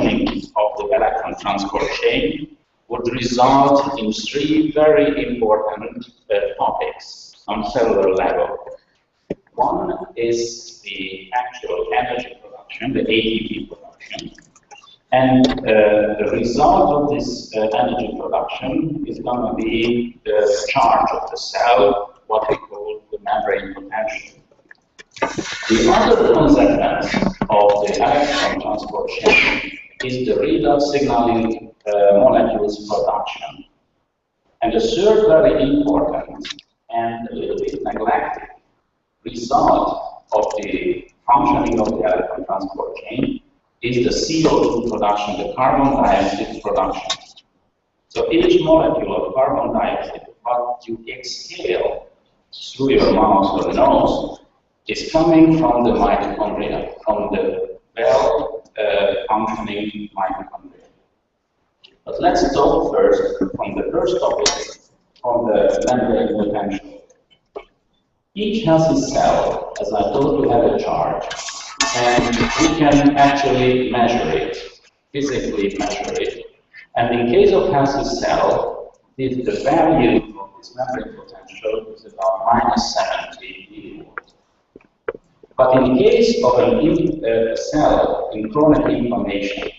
functioning of the electron transport chain would result in three very important topics on cellular level. One is the actual energy production, the ATP production. And the result of this energy production is going to be the charge of the cell, what we call the membrane potential. The other consequence of the electron transport chain is the redox signaling molecules production. And the third very important and a little bit neglected result of the functioning of the electron transport chain is the CO2 production, the carbon dioxide production. So each molecule of carbon dioxide, what you exhale through your mouth or nose, is coming from the mitochondria, from the well-functioning mitochondria. But let's talk first from the first topic, from the membrane potential. Each healthy cell, as I told you, have a charge, and we can actually measure it, physically measure it. And in case of healthy cell, the value of this membrane potential is about -70 millivolts. But in case of a cell in chronic inflammation,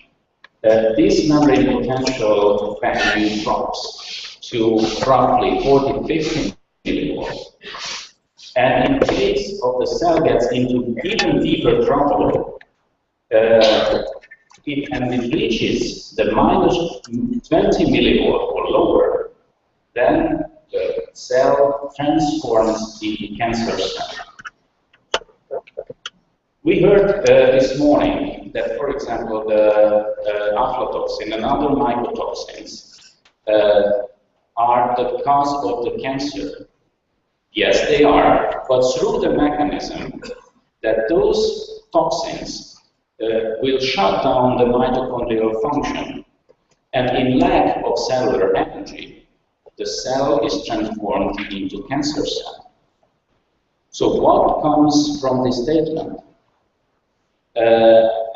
this membrane potential value drops to roughly 40-50 millivolts. And in case of the cell gets into even deeper trouble, and it reaches the -20 millivolt or lower, then the cell transforms into cancer cell. We heard this morning that, for example, the aflatoxin and other mycotoxins are the cause of the cancer. Yes, they are, but through the mechanism that those toxins will shut down the mitochondrial function, and in lack of cellular energy, the cell is transformed into cancer cell. So what comes from this statement?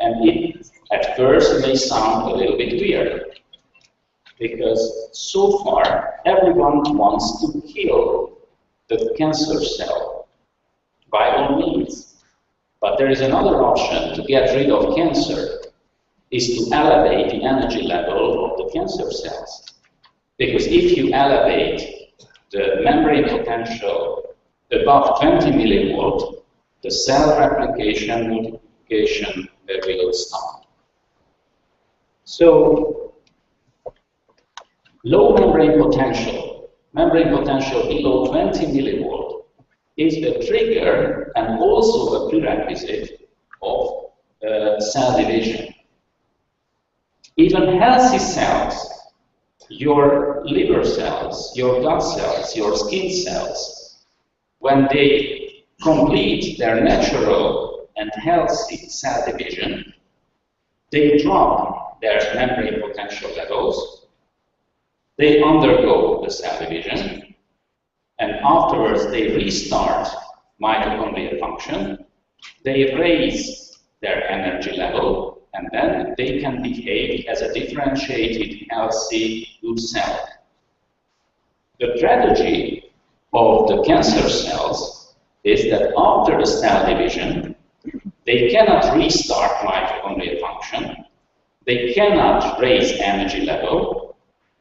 And it at first may sound a little bit weird, because so far everyone wants to kill the cancer cell by all means. But there is another option to get rid of cancer, is to elevate the energy level of the cancer cells. Because if you elevate the membrane potential above 20 millivolt, the cell replication, multiplication will stop. So, low membrane potential below 20 millivolt is a trigger and also a prerequisite of cell division. Even healthy cells, your liver cells, your gut cells, your skin cells, when they complete their natural and healthy cell division, they drop their membrane potential levels. They undergo the cell division, and afterwards they restart mitochondrial function. They raise their energy level, and then they can behave as a differentiated, healthy, good cell. The tragedy of the cancer cells is that after the cell division, they cannot restart mitochondrial function. They cannot raise energy level.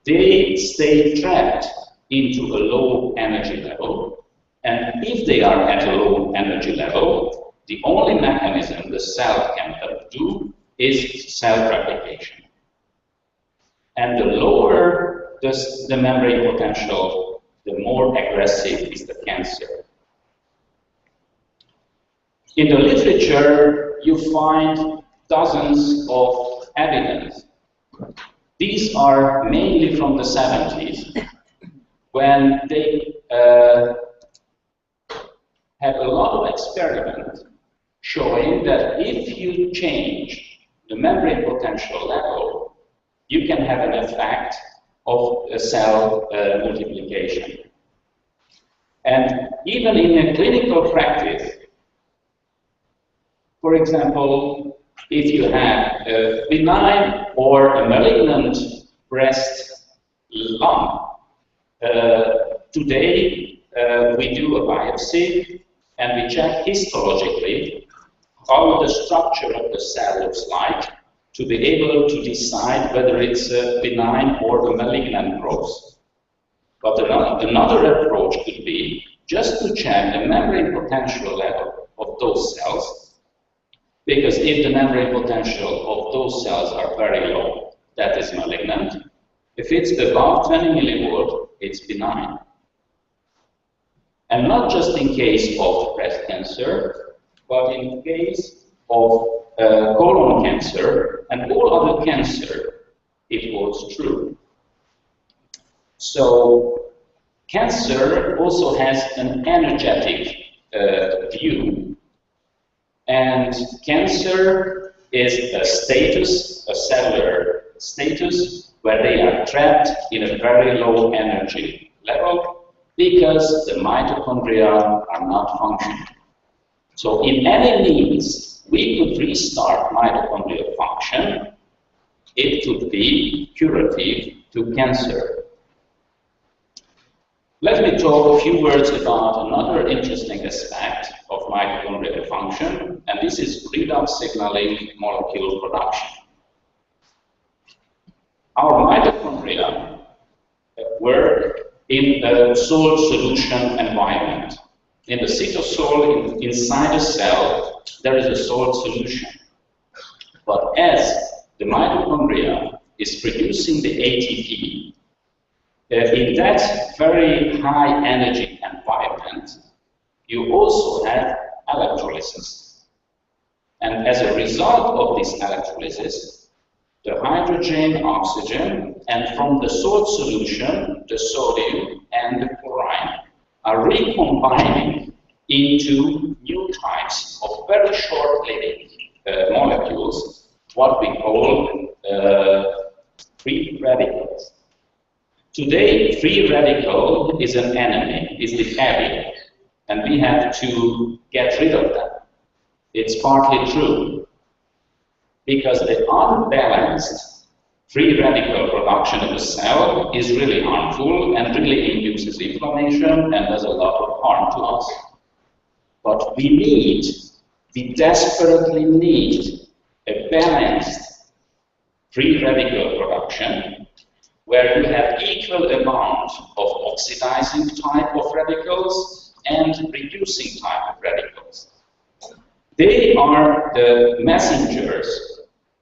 They stay trapped into a low energy level, and if they are at a low energy level, the only mechanism the cell can do is cell replication. And the lower the membrane potential, the more aggressive is the cancer. In the literature, you find dozens of evidence. These are mainly from the 70s, when they had a lot of experiments showing that if you change the membrane potential level, you can have an effect of a cell multiplication. And even in a clinical practice, for example, if you have a benign or a malignant breast lump, today we do a biopsy and we check histologically how the structure of the cell looks like to be able to decide whether it's a benign or a malignant growth. But another approach could be just to check the membrane potential level of those cells, because if the membrane potential of those cells are very low, that is malignant. If it's above 20 millivolt, it's benign. And not just in case of breast cancer, but in case of colon cancer and all other cancer, it holds true. So cancer also has an energetic view, and cancer is a status, a cellular status, where they are trapped in a very low energy level because the mitochondria are not functioning. So in any means, we could restart mitochondrial function. It could be curative to cancer. Let me talk a few words about another interesting aspect of mitochondrial function, and this is redox signaling molecule production. Our mitochondria work in a salt solution environment. In the cytosol, inside the cell, there is a salt solution. But as the mitochondria is producing the ATP, in that very high energy environment, you also have electrolysis. And as a result of this electrolysis, the hydrogen, oxygen, and from the salt solution, the sodium and the chlorine are recombining into new types of very short-living molecules, what we call free radicals. Today, free radical is an enemy, is the enemy, and we have to get rid of them. It's partly true, because the unbalanced free radical production in the cell is really harmful and really induces inflammation and does a lot of harm to us. But we desperately need a balanced free radical production where you have equal amount of oxidizing type of radicals and reducing type of radicals. They are the messengers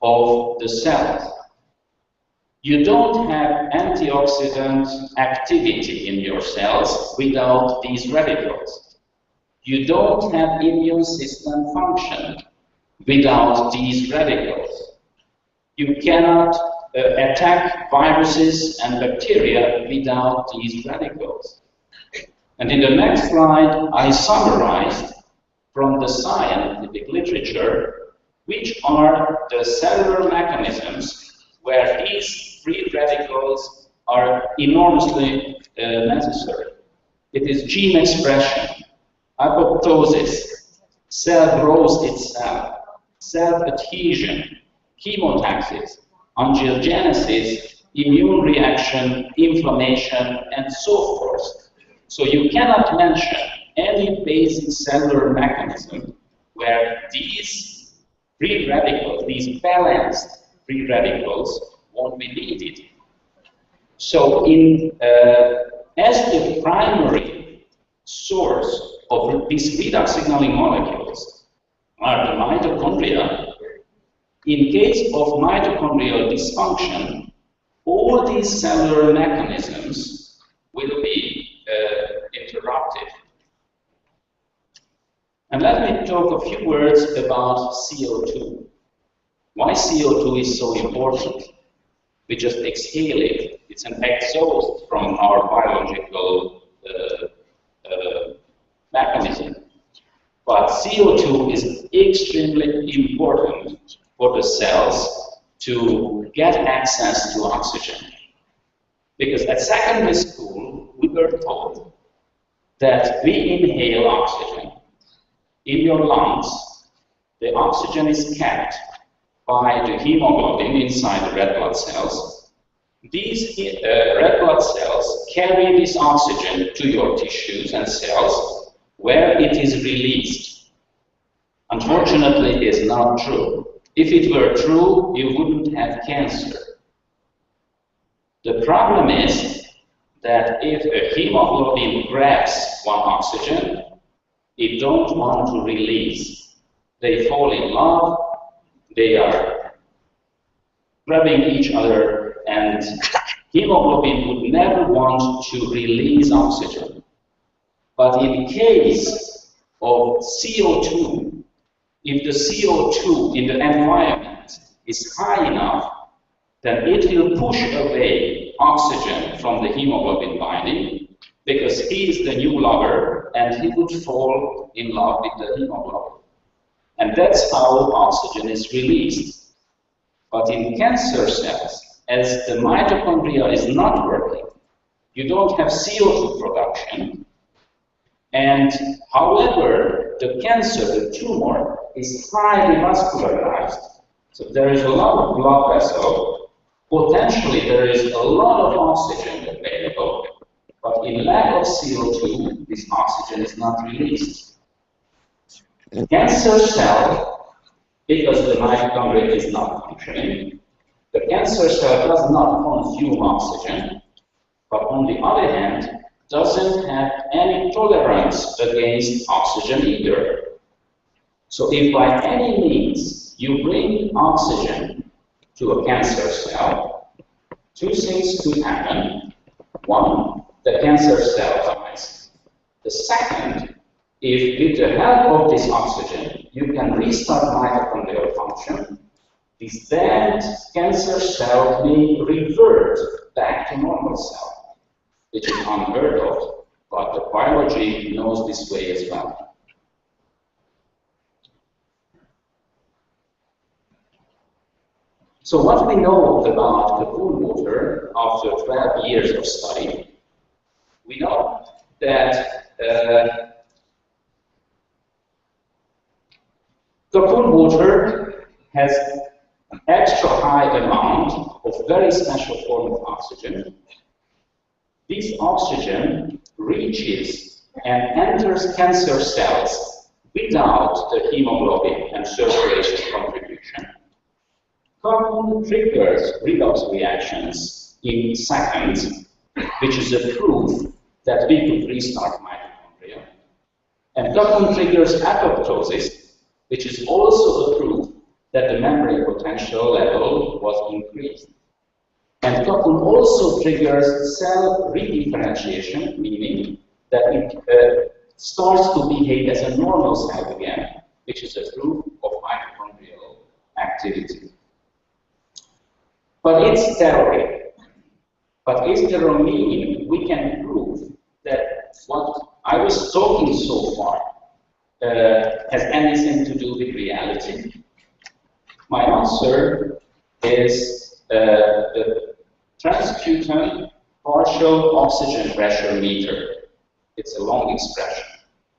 of the cells. You don't have antioxidant activity in your cells without these radicals. You don't have immune system function without these radicals. You cannot attack viruses and bacteria without these radicals. And in the next slide, I summarized from the scientific literature which are the cellular mechanisms where these free radicals are enormously necessary. It is gene expression, apoptosis, cell growth itself, self-adhesion, chemotaxis, angiogenesis, immune reaction, inflammation, and so forth. So you cannot mention any basic cellular mechanism where these free radicals, these balanced free radicals, won't be needed. So as the primary source of these redox signaling molecules are the mitochondria, in case of mitochondrial dysfunction, all these cellular mechanisms will be interrupted. And let me talk a few words about CO2. Why CO2 is so important? We just exhale it. It's an exhaust from our biological mechanism. But CO2 is extremely important for the cells to get access to oxygen. Because at secondary school, we were told that we inhale oxygen. In your lungs, the oxygen is kept by the hemoglobin inside the red blood cells. These red blood cells carry this oxygen to your tissues and cells where it is released. Unfortunately, it is not true. If it were true, you wouldn't have cancer. The problem is that if a hemoglobin grabs one oxygen, it don't want to release. They fall in love, they are grabbing each other, and hemoglobin would never want to release oxygen. But in case of CO2, if the CO2 in the environment is high enough, then it will push away oxygen from the hemoglobin binding, because he is the new lover and he would fall in love with the hemoglobin. And that's how oxygen is released. But in cancer cells, as the mitochondria is not working, you don't have CO2 production, and however, the cancer, the tumor, is highly vascularized. So there is a lot of blood vessel. Potentially, there is a lot of oxygen available, but in lack of CO2, this oxygen is not released. Cancer cell, because the mitochondria is not functioning, the cancer cell does not consume oxygen, but on the other hand, doesn't have any tolerance against oxygen either. So if by any means you bring oxygen to a cancer cell, two things could happen. One, the cancer cell dies. The second, if with the help of this oxygen you can restart mitochondrial function, this dead cancer cell may revert back to normal cell, which is unheard of, but the biology knows this way as well. So what we know about Cocoon water after 12 years of study, we know that Cocoon water has an extra high amount of very special form of oxygen. This oxygen reaches and enters cancer cells without the hemoglobin and circulation contribution. Cocoon triggers redox reactions in seconds, which is a proof that we could restart mitochondria. And Cocoon triggers apoptosis, which is also a proof that the membrane potential level was increased. And Cocoon also triggers cell redifferentiation, meaning that it starts to behave as a normal cell again, which is a proof of mitochondrial activity. But it's theory. But is there a mean we can prove that what I was talking so far has anything to do with reality? My answer is the transcutan partial oxygen pressure meter. It's a long expression,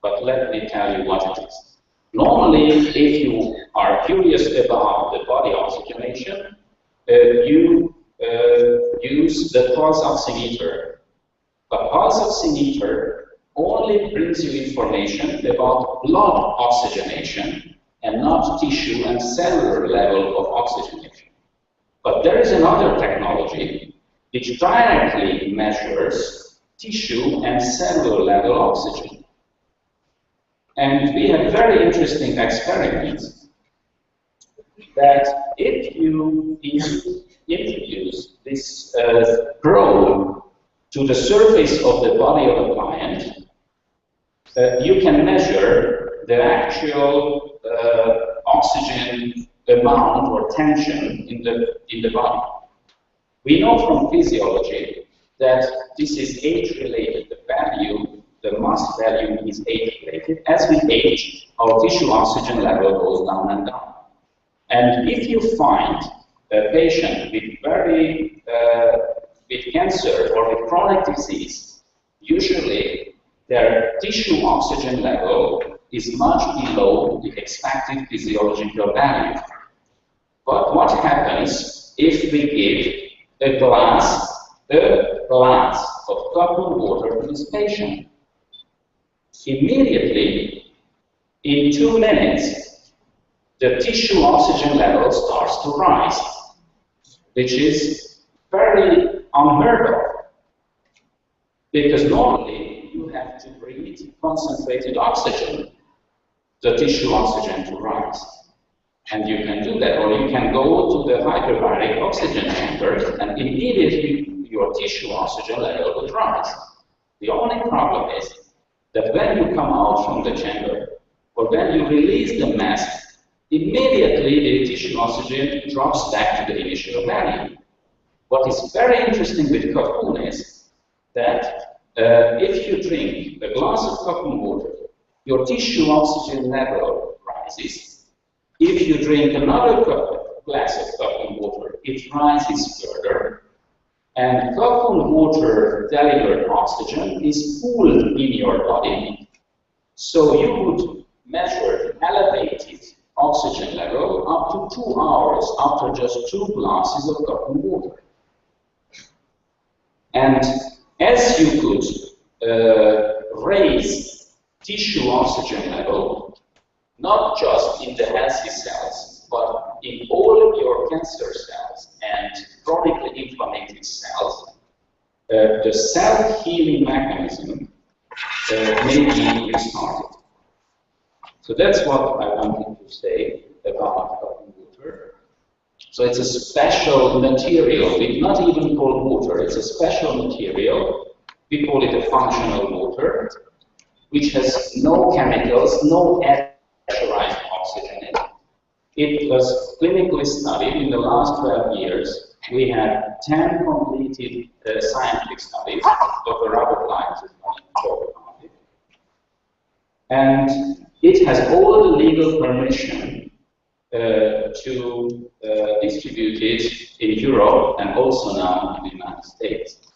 but let me tell you what it is. Normally, if you are curious about the body oxygenation, you use the pulse oximeter. But pulse oximeter only brings you information about blood oxygenation and not tissue and cellular level of oxygenation. But there is another technology which directly measures tissue and cellular level oxygen. And we have very interesting experiments that if you introduce this probe to the surface of the body of a client, you can measure the actual oxygen amount or tension in the body. We know from physiology that this is age-related. The value, the mass value is age-related. As we age, our tissue oxygen level goes down and down. And if you find a patient with cancer or with chronic disease, usually their tissue oxygen level is much below the expected physiological value. But what happens if we give a glass of cotton water to this patient? Immediately, in 2 minutes, the tissue oxygen level starts to rise, which is very unheard of. Because normally, you have to breathe concentrated oxygen, the tissue oxygen to rise. And you can do that, or you can go to the hyperbaric oxygen chambers, and immediately your tissue oxygen level will rise. The only problem is that when you come out from the chamber, or when you release the mask, immediately the tissue oxygen drops back to the initial value. What is very interesting with cocoon is that if you drink a glass of cotton water, your tissue oxygen level rises. If you drink another glass of cotton water, it rises further. And cotton water delivered oxygen is pooled in your body. So you would measure elevated oxygen level up to 2 hours after just 2 glasses of cotton water. And as you could raise tissue oxygen level, not just in the healthy cells, but in all of your cancer cells and chronically inflamed cells, the self-healing mechanism may be restarted. So that's what I wanted to say about cotton water. So it's a special material. It's not even called water. It's a special material. We call it a functional water, which has no chemicals, no pressurized oxygen in it. It was clinically studied in the last 12 years. We had 10 completed scientific studies. Dr. Robert Lyons is going to talk about it. And it has all the legal permission to distribute it in Europe and also now in the United States.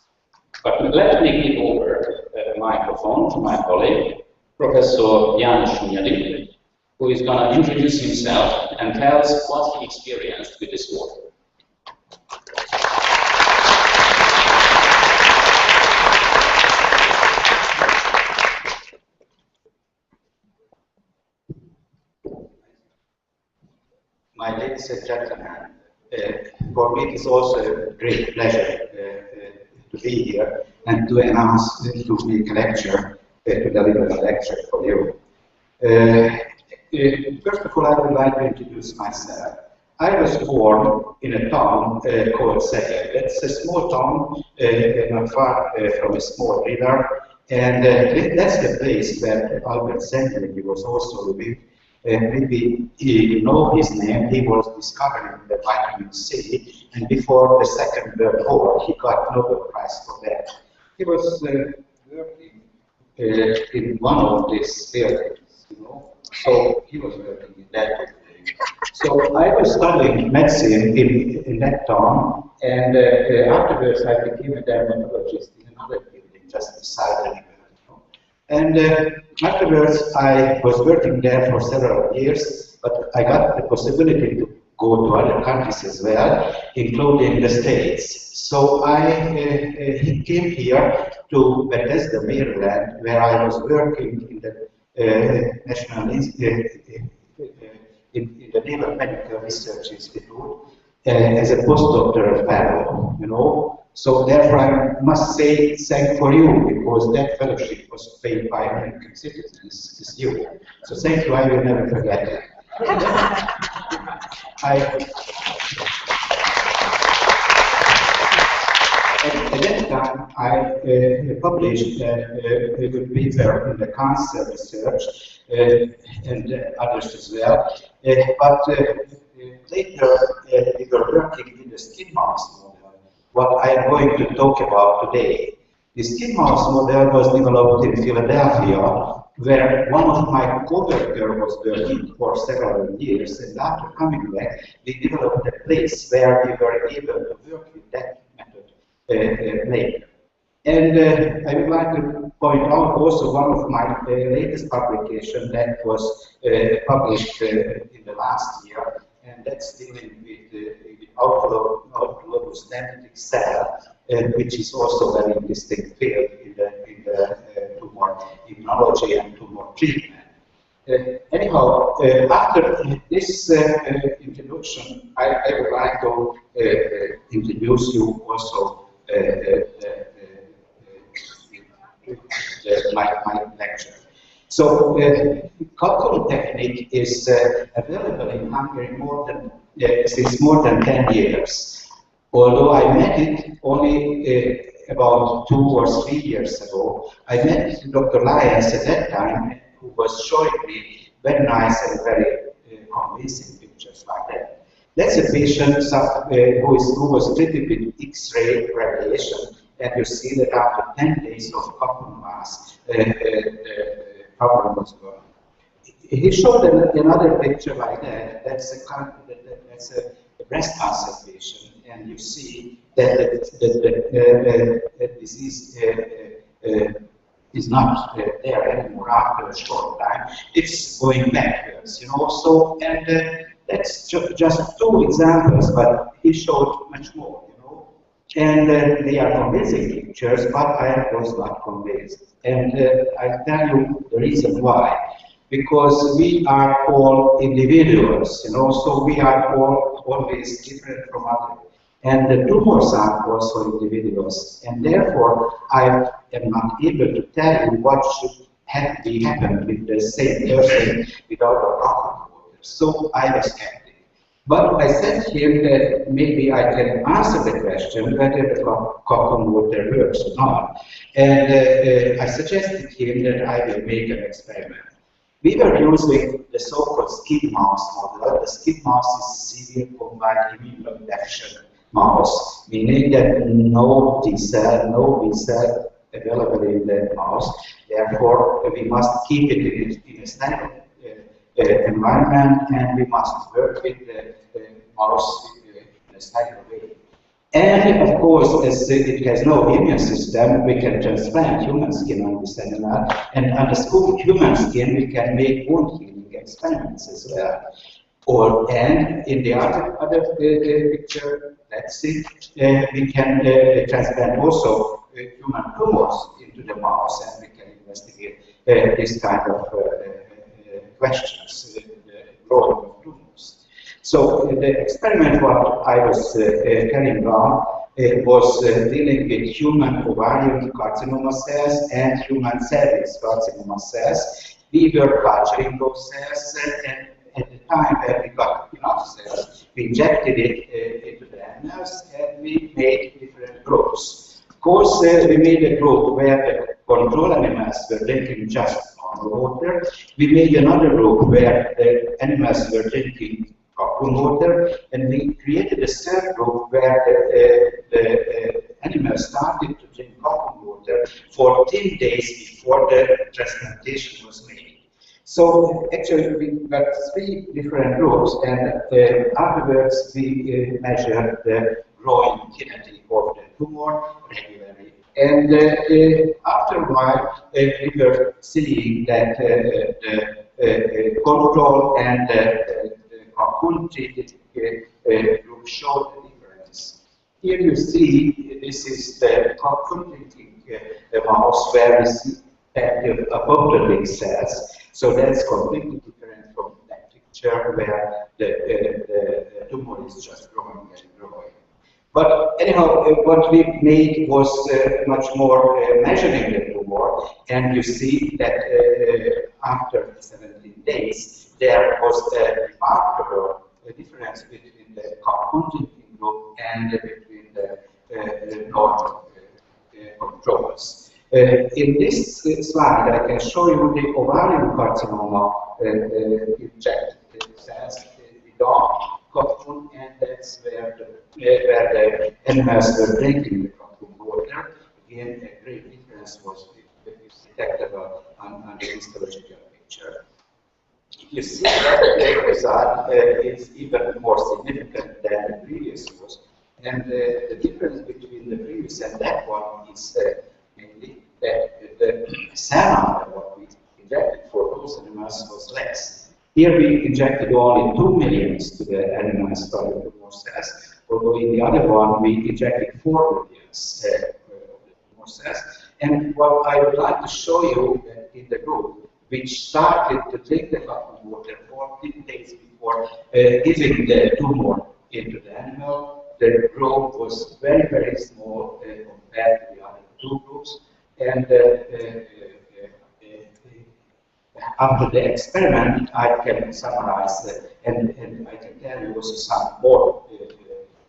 But let me give over the microphone to my colleague, Professor János Hunyadi, who is going to introduce himself and tell us what he experienced with this water. My ladies and gentlemen, for me it is also a great pleasure to be here and to announce, to make a lecture, to deliver a lecture for you. First of all, I would like to introduce myself. I was born in a town called Szeged. That's a small town not far from a small river, and that's the place where Albert Szent-Györgyi was also living. Maybe you know his name. He was discovering the vitamin C, and before the Second World War, he got Nobel Prize for that. He was working in one of these buildings, you know. So he was working in that building. So I was studying medicine in that town, and afterwards I became a dermatologist in another building just beside the river. And afterwards, I was working there for several years, but I got the possibility to go to other countries as well, including the States. So I came here to Bethesda, Maryland, where I was working in the National in the Naval Medical Research Institute as a postdoctoral fellow, you know. So therefore, I must say thank for you, because that fellowship was paid by American citizens this year. So thank you, I will never forget it. At that time, I published a good paper in the cancer research and others as well. But later, we were working in the skin mouse model, what I am going to talk about today. The skin mouse model was developed in Philadelphia, where one of my co-workers was working for several years, and after coming back, we developed a place where we were able to work with that method later. And I would like to point out also one of my latest publications that was published in the last year, and that's dealing with the autologous dendritic cell, which is also a very distinct field in the tumor immunology and tumor treatment. Anyhow, after this introduction, I would like to introduce you also my lecture. So, Cocoon technique is available in Hungary since more than 10 years. Although I met it only about 2 or 3 years ago, I met Dr. Lyons at that time, who was showing me very nice and very convincing pictures like that. That's a patient who was treated with X-ray radiation, and you see that after 10 days of cocoon mass, the problem was gone. He showed another picture like that. That's a breast cancer patient, and you see that the disease is not there anymore after a short time. It's going backwards, you know. So, and that's just 2 examples, but he showed much more, you know. And they are convincing pictures, but I was not convinced. And I'll tell you the reason why. Because we are all individuals, you know, so we are all always different from others. And the tumors are also individuals, and therefore I am not able to tell you what should be happened with the same person without a cocoon water. So I was skeptic. But I said here that maybe I can answer the question whether the cocoon water works or not. And I suggested him that I will make an experiment. We were using the so-called skin mouse model. The skin mouse is severe combined immunodeficient mouse, meaning that no T cell, no B cell available in the mouse. Therefore, we must keep it in a stable environment, and we must work with the mouse in a stable way. And of course, as it has no immune system, we can transplant human skin on this animal, and on the human skin, we can make wound healing experiments as well. And in the other picture, let's see, we can transplant also human tumors into the mouse, and we can investigate this kind of questions, the growth of tumors. So the experiment what I was carrying on was dealing with human ovarian carcinoma cells and human cervix carcinoma cells. We were culturing those cells, and at the time that we got enough cells, we injected it into the animals, and we made different groups. Of course, we made a group where the control animals were drinking just normal water. We made another group where the animals were drinking cocoon water, and we created a third group where the animals started to drink cocoon water 14 days before the transplantation was made. So actually we got 3 different groups, and afterwards we measured the growing kinetic of the tumor regularly. And after a while, we were seeing that the control and the cocoon-treated group showed the difference. Here you see, this is the cocoon-treating mouse where we see active apoptotic cells. So that's completely different from that picture where the tumor is just growing and growing. But anyhow, what we made was much more measuring the tumor, and you see that after 17 days, there was a remarkable difference between the cocoon-treating group and between the normal controls. In this slide, I can show you the ovarian carcinoma injected cells without cocoon, and that's where the animals were drinking the cocoon water. Again, a great difference was detectable on the histological picture. You see that the result is even more significant than the previous was, and the difference between the previous and that one is mainly that the cell number what we injected for those animals was less. Here we injected only 2 millions to the animal study tumor cells, although in the other one we injected 4 millions tumor cells. And what I would like to show you in the group, which started to take the Kaplan water 14 days before giving the tumor into the animal, the growth was very, very small compared to the other two groups. And after the experiment, I can summarize and I can tell you also some more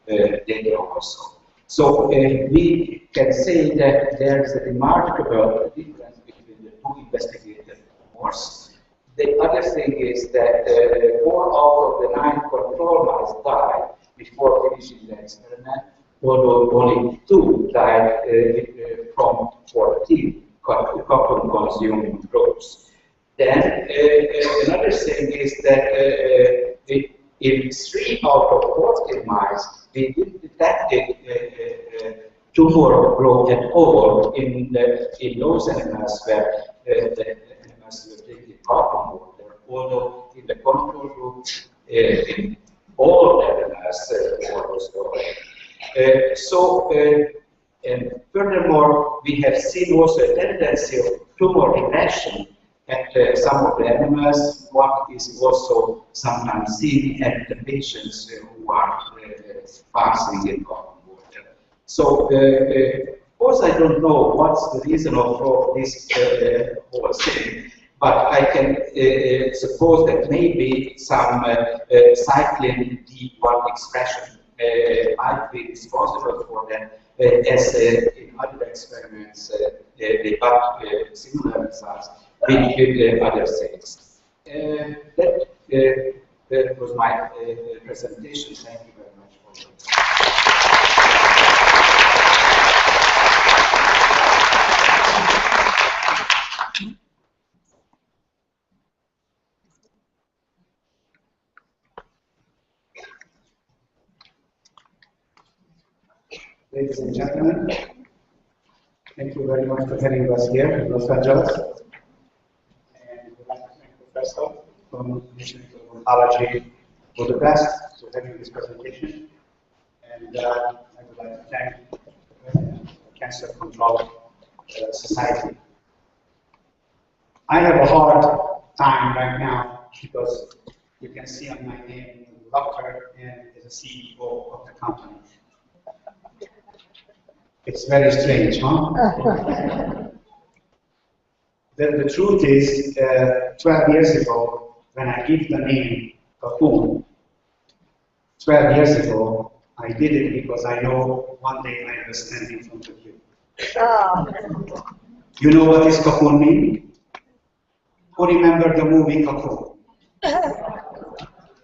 data also. So we can say that there is a remarkable difference between the two investigated tumors. The other thing is that 4 out of the 9 control mice died before finishing the experiment, although only 2 died from 14 consuming groups. Then another thing is that in 3 out of 14 mice, we didn't detect tumor growth at all in those animals where the animals were drinking carbon water, although in the control group, in all animals, water was growing. And furthermore, we have seen also a tendency of tumor regression at some of the animals, what is also sometimes seen at the patients who are fasting in carbon water. So, of course, I don't know what's the reason of this whole thing, but I can suppose that maybe some cyclin D1 expression might be responsible for that, as in other experiments they got similar results with other things. That was my presentation. Thank you very much for that. Ladies and gentlemen, thank you very much for having us here in Los Angeles. And we'd like to thank Professor from the Institute of Oncology for the best for having this presentation. And I would like to thank the President of the Cancer Control Society. I have a hard time right now because you can see on my name, doctor and as a CEO of the company. It's very strange, huh? The truth is, 12 years ago, when I gave the name Cocoon, 12 years ago, I did it because I know one day I will stand in front of you. You know what this Cocoon means? Who remember the movie Cocoon?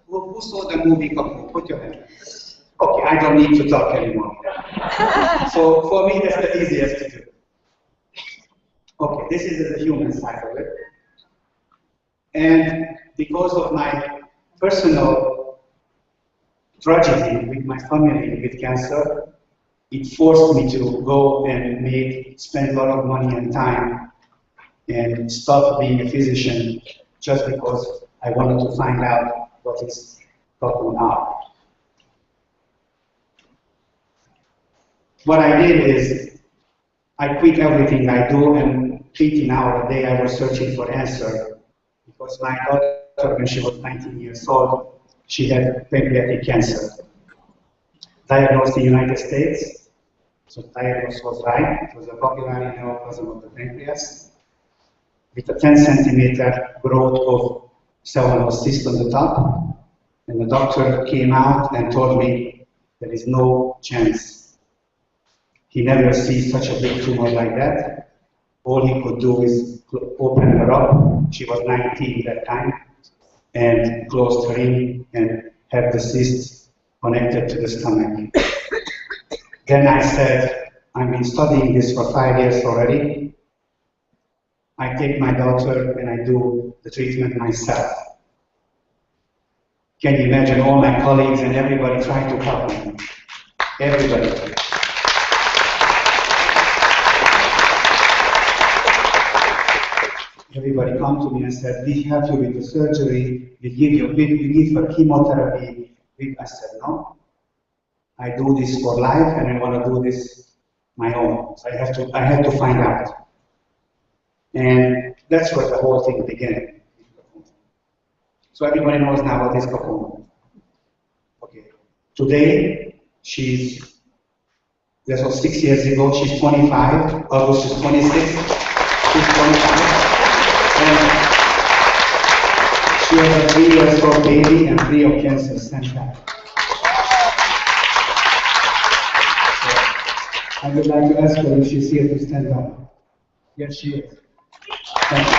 Who saw the movie Cocoon? Put your hand. Okay, I don't need to talk anymore. So for me, that's the easiest to do. Okay, this is the human side of it. And because of my personal tragedy with my family with cancer, it forced me to go and spend a lot of money and time and stop being a physician just because I wanted to find out what is Cocoon are. What I did is I quit everything I do, and 18 hours a day I was searching for answer because my daughter, when she was 19 years old, she had pancreatic cancer. Diagnosed in the United States, so diagnosis was right. It was a papillary neoplasm of the pancreas with a 10 centimeter growth of cellular cyst on the top. And the doctor came out and told me there is no chance. He never sees such a big tumor like that. All he could do is open her up. She was 19 at that time, and closed her in and had the cyst connected to the stomach. Then I said, I've been studying this for 5 years already. I take my daughter and I do the treatment myself. Can you imagine all my colleagues and everybody trying to help me? Everybody. everybody come to me and said, we help you with the surgery, we give her chemotherapy. I said, no, I do this for life and I want to do this my own. So I had to find out. And that's where the whole thing began. So everybody knows now what is Kapuna. Okay. Today, that was 6 years ago, she's 25, August is 26, she's 25. And she has a 3 years old baby and 3 of cancer sent back. So I would like to ask her if she's here to stand up. Yes, she is. Thank you.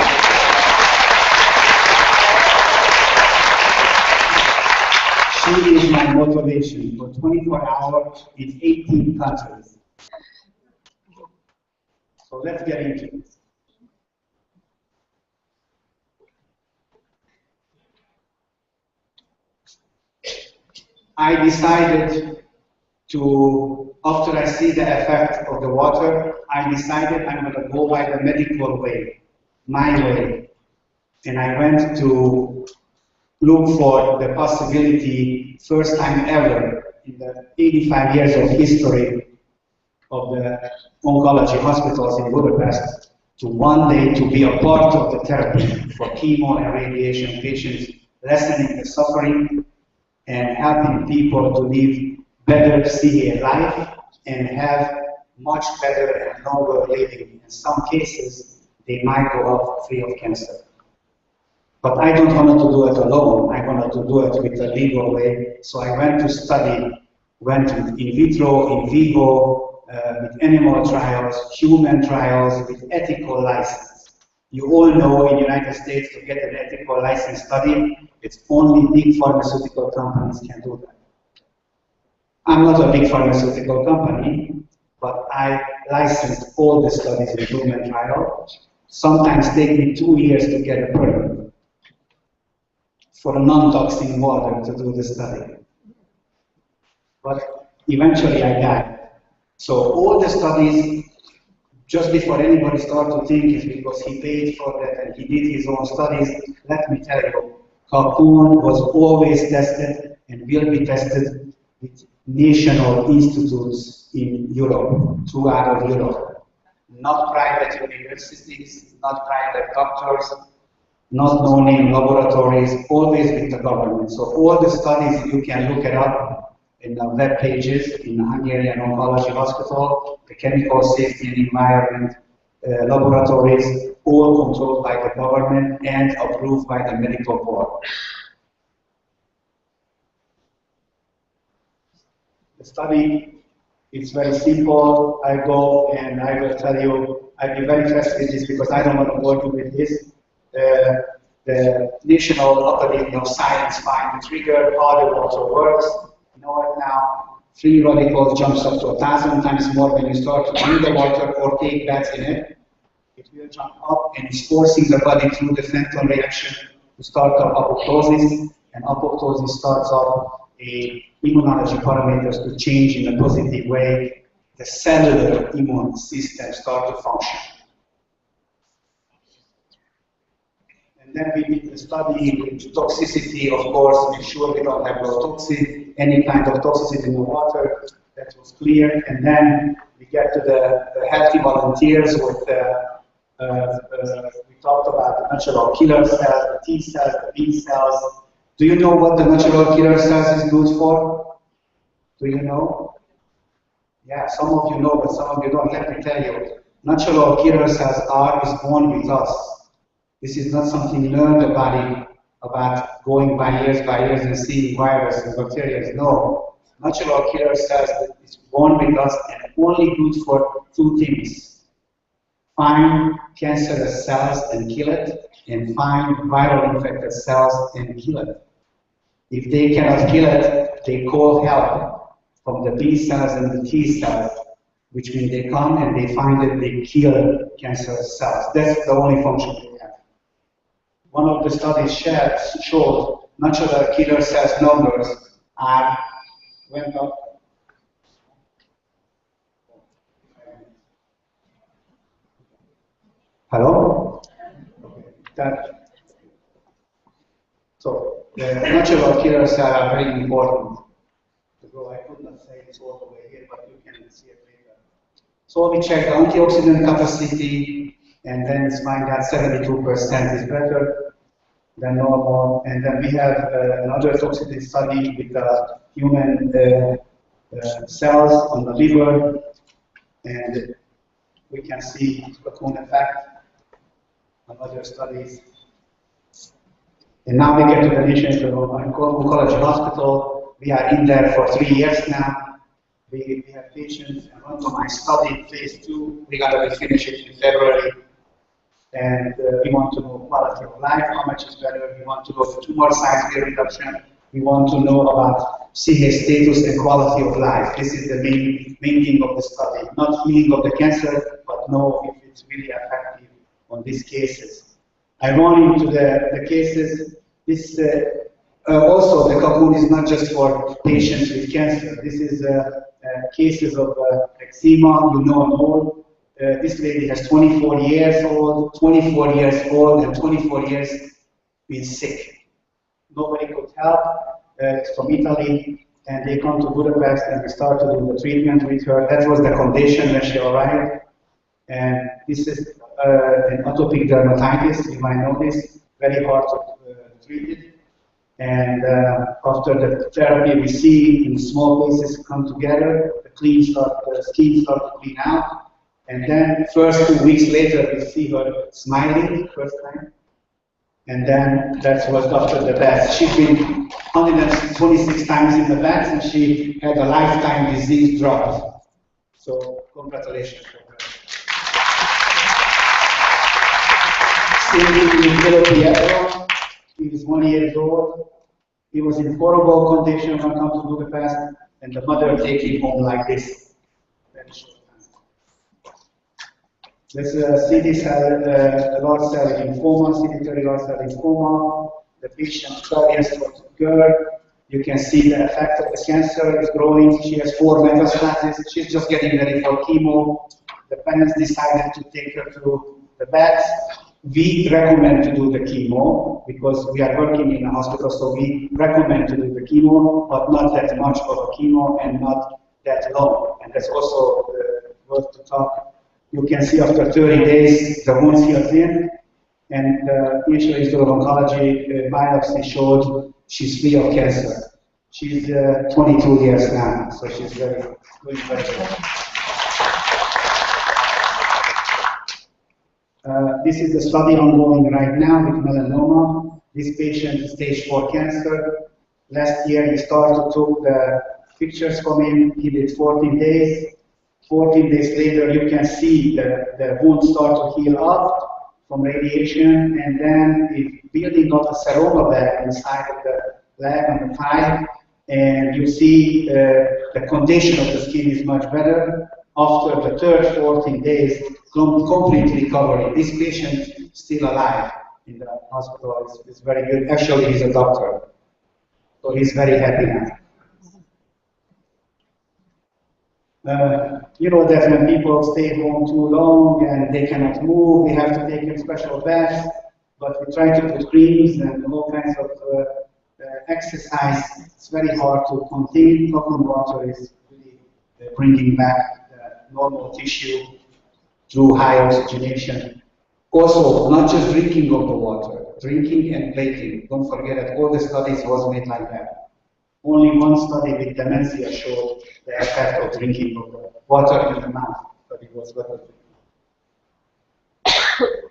She is my motivation for 24 hours in 18 countries. So let's get into it. I decided to, after I see the effect of the water, I decided I'm going to go by the medical way, my way. And I went to look for the possibility, first time ever in the 85 years of history of the oncology hospitals in Budapest, to one day to be a part of the therapy for chemo and radiation patients, lessening the suffering and helping people to live better CA life and have much better and longer living. In some cases, they might go out free of cancer. But I don't want to do it alone. I wanted to do it with a legal way. So I went to study, went in vitro, in vivo, with animal trials, human trials, with ethical license. You all know in the United States to get an ethical license study, it's only big pharmaceutical companies can do that. I'm not a big pharmaceutical company, but I licensed all the studies in human trial. Sometimes take me 2 years to get a permit for non-toxic water to do the study. But eventually I died. So all the studies, just before anybody starts to think it's because he paid for that and he did his own studies, let me tell you, Harpoon was always tested and will be tested with national institutes in Europe, throughout Europe. Not private universities, not private doctors, not no-name laboratories, always with the government. So all the studies, you can look it up in the web pages in the Hungarian Oncology Hospital, the Chemical Safety and Environment laboratories, all controlled by the government and approved by the medical board. The study is very simple. I go and I will tell you, I'll be very fast with this because I don't want to bore you with this. The National Academy of Science find the trigger, how the water works. You know it now. Free radicals jumps up to 1,000 times more when you start to drink the water or take baths in it. It will jump up and it's forcing the body through the Fenton reaction to start up apoptosis, and apoptosis starts up immunology parameters to change in a positive way. The cellular immune system starts to function. And then we did the study with toxicity, of course, make sure we don't have no toxic, any kind of toxicity in the water. That was clear. And then we get to the healthy volunteers with we talked about the natural killer cells, the T cells, the B cells. Do you know what the natural killer cells is good for? Do you know? Yeah, some of you know, but some of you don't. Let me tell you. Natural killer cells is born with us. This is not something learned about going by years and seeing viruses and bacteria. No. Natural killer cells is born with us and only good for 2 things. Find cancerous cells and kill it, and find viral infected cells and kill it. If they cannot kill it, they call help from the B cells and the T cells, which means they come and they find that they kill cancerous cells. That's the only function they have. One of the studies showed natural killer cells numbers went up. Hello? So the natural killers are very important. So I could not say it all the way here, but you can see it later. So we check the antioxidant capacity, and then it's found that 72% is better than normal. And then we have another toxicity study with human cells on the liver, and we can see cocoon effect on other studies. And now we get to the National Oncology Hospital. We are in there for 3 years now. We have patients and randomized study, phase 2. We're going to finish it in February. And we want to know quality of life, how much is better. We want to know the tumor size reduction. We want to know about CA status and quality of life. This is the main thing of the study. Not healing of the cancer, but know if it's really effective on these cases. I run into the cases. This also, the cocoon is not just for patients with cancer. This is cases of eczema, you know, and all. This lady has 24 years old, and 24 years been sick. Nobody could help. It's from Italy, and they come to Budapest, and we start to do the treatment with her. That was the condition when she arrived. And this is an atopic dermatitis. You might know this. Very hard to treat it. And after the therapy, we see in small pieces come together. The skin start to clean out. And then, first 2 weeks later, we see her smiling first time. And then that was after the bath. She's been 126 times in the bath, and she had a lifetime disease drug. So, congratulations for her. Same with Pietro. He was 1 year old. He was in horrible condition when I come to Budapest, and the mother take him home like this. Very short. Let's see this large cell lymphoma, CD30 large cell lymphoma. The patient 12 years old girl. You can see the effect of the cancer is growing. She has 4 metastases. She's just getting ready for chemo. The parents decided to take her to the vet. We recommend to do the chemo because we are working in a hospital, so we recommend to do the chemo, but not that much of a chemo and not that long. And that's also worth to talk. You can see after 30 days the wound heals in, and National Institute of Oncology biopsy showed she's free of cancer. She's 22 years now, so she's very good. This is the study ongoing right now with melanoma. This patient is stage 4 cancer. Last year we started to take the pictures from him. He did 14 days. 14 days later, you can see the wound start to heal up from radiation, and then it's building up a seroma bag inside of the leg and the thigh, and you see the condition of the skin is much better. After the third 14 days, completely recovery. This patient is still alive in the hospital. It's very good. Actually, he's a doctor, so he's very happy now. You know that when people stay home too long and they cannot move, they have to take in special baths, but we try to put creams and all kinds of exercise. It's very hard to contain. Coconut water is really bringing back the normal tissue through high oxygenation. Also, not just drinking of the water, drinking and plating. Don't forget that all the studies was made like that. Only one study with dementia showed the effect of drinking of the water in the mouth, but it was better.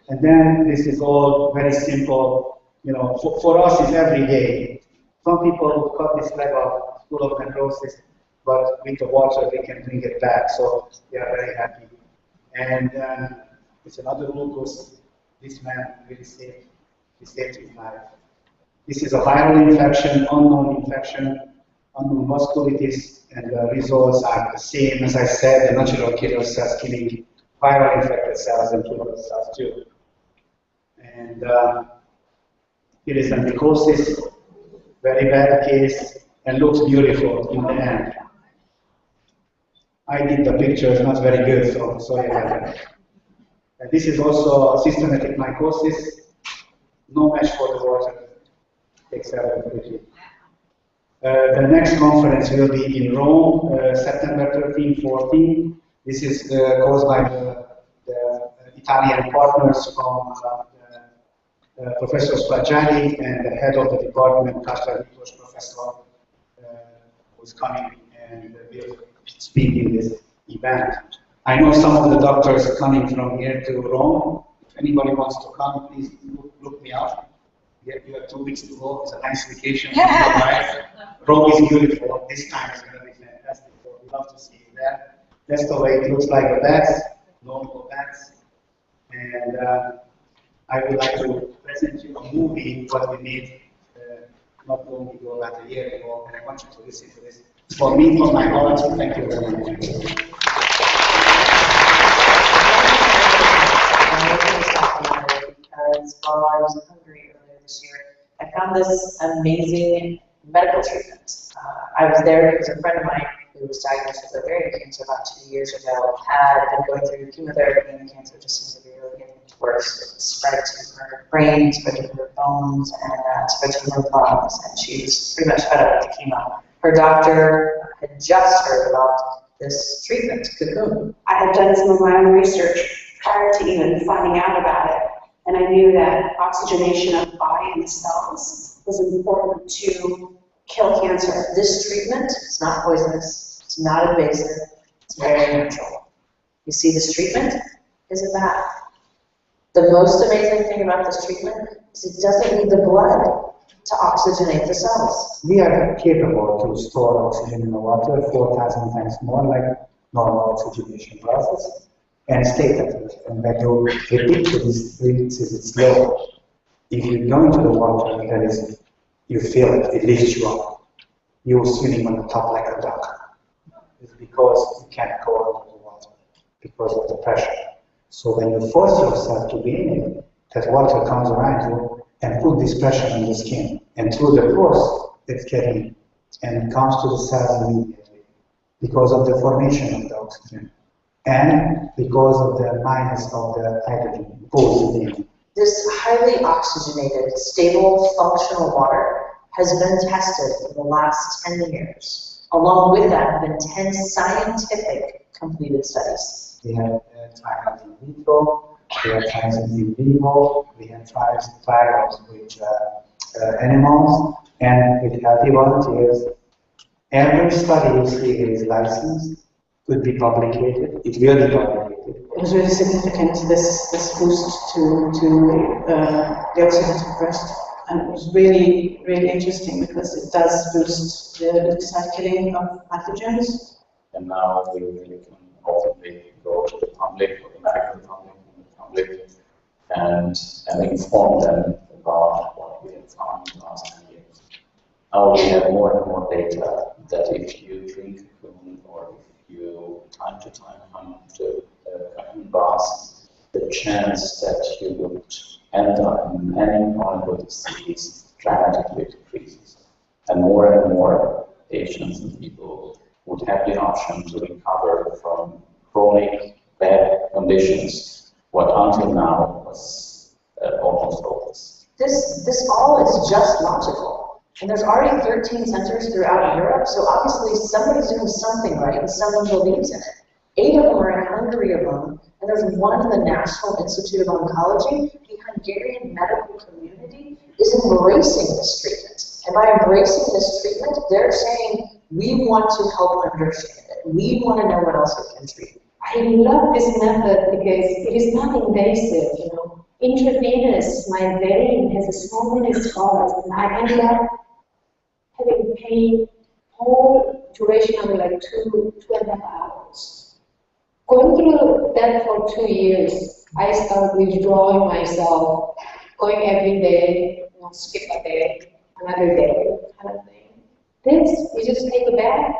And then this is all very simple. You know, for us it's every day. Some people would cut this leg off full of necrosis, but with the water they can bring it back, so they are very happy. And it's another glucose. This man really saved his life. This is a viral infection, unknown vasculitis, and the results are the same. As I said, the natural killer cells killing viral infected cells and tumor cells too. And here is a necrosis, very bad case, and looks beautiful in the end. I did the pictures, not very good, so sorry about that. And this is also systematic necrosis. no match for the water. Takes care of it quickly. The next conference will be in Rome, September 13, 14. This is caused by the Italian partners from Professor Spaggiani and the head of the department, Kasper Miklós professor, who's coming and will speak in this event. I know some of the doctors coming from here to Rome. If anybody wants to come, please look me up. You have 2 weeks to go. It's a nice vacation. Rome is beautiful. This time is going to be fantastic. So we love to see you there. That's the way it looks like the bats, normal bats. And I would like to present you a movie what we made not long ago, about a year ago, and I want you to listen to this. For me, from my heart, thank you very much. Because while I was in Hungary earlier this year, I found this amazing medical treatment. I was there because a friend of mine who was diagnosed with ovarian cancer about 2 years ago had been going through chemotherapy, and the cancer just seems to be really getting worse. It spread to her brain, spread to her bones, and spread to her lungs, and she was pretty much fed up with the chemo. Her doctor had just heard about this treatment, Cocoon. I had done some of my own research prior to even finding out about it, and I knew that oxygenation of the body and the cells was important to kill cancer. This treatment is not poisonous, it's not invasive, it's very natural. You see, this treatment is a bath. The most amazing thing about this treatment is it doesn't need the blood to oxygenate the cells. We are capable to store oxygen in the water 4,000 times more like normal oxygenation process and stay at it. And when you repeat to these 3 weeks, it's slow. If you go into the water, you feel it, it lifts you up. You're swimming on the top like a duck. It's because you can't go out of the water because of the pressure. So when you force yourself to be in it, that water comes around you and put this pressure on the skin. And through the force, it's getting and comes to the cells immediately because of the formation of the oxygen and because of the minus of the hydrogen pulls it in. This highly oxygenated, stable, functional water has been tested for the last 10 years. Along with that have been 10 scientific completed studies. We have trials in vitro, we have trials in vivo, we have trials with animals, and with healthy volunteers. Every study you see is licensed, could be publicated, it will be publicated. It was really significant, this boost to the oxidative breast. And it was really, really interesting because it does boost the cycling of pathogens. And now we can ultimately go to the public, or the medical public, and inform them about what we have found in the last 10 years. Now we have more and more data that if you drink Cocoon or if you time to time come to Cocoon baths, the chance that you would end up in any chronic disease dramatically decreases. And more patients and people would have the option to recover from chronic bad conditions, what until now was almost hopeless. This all is just logical. And there's already 13 centers throughout Europe, so obviously somebody's doing something right and someone believes in it. 8 of them are in Hungary alone, and there's one in the National Institute of Oncology. The Hungarian medical community is embracing this treatment. And by embracing this treatment, they're saying, we want to help understand it. We want to know what else it can treat. I love this method because it is not invasive, you know. Intravenous, my vein has a small many scars, and I ended up having pain whole duration of like 2.5 hours. Going through that for 2 years, I started withdrawing myself, going every day, you know, skip a day, another day, kind of thing. This, you just take a bath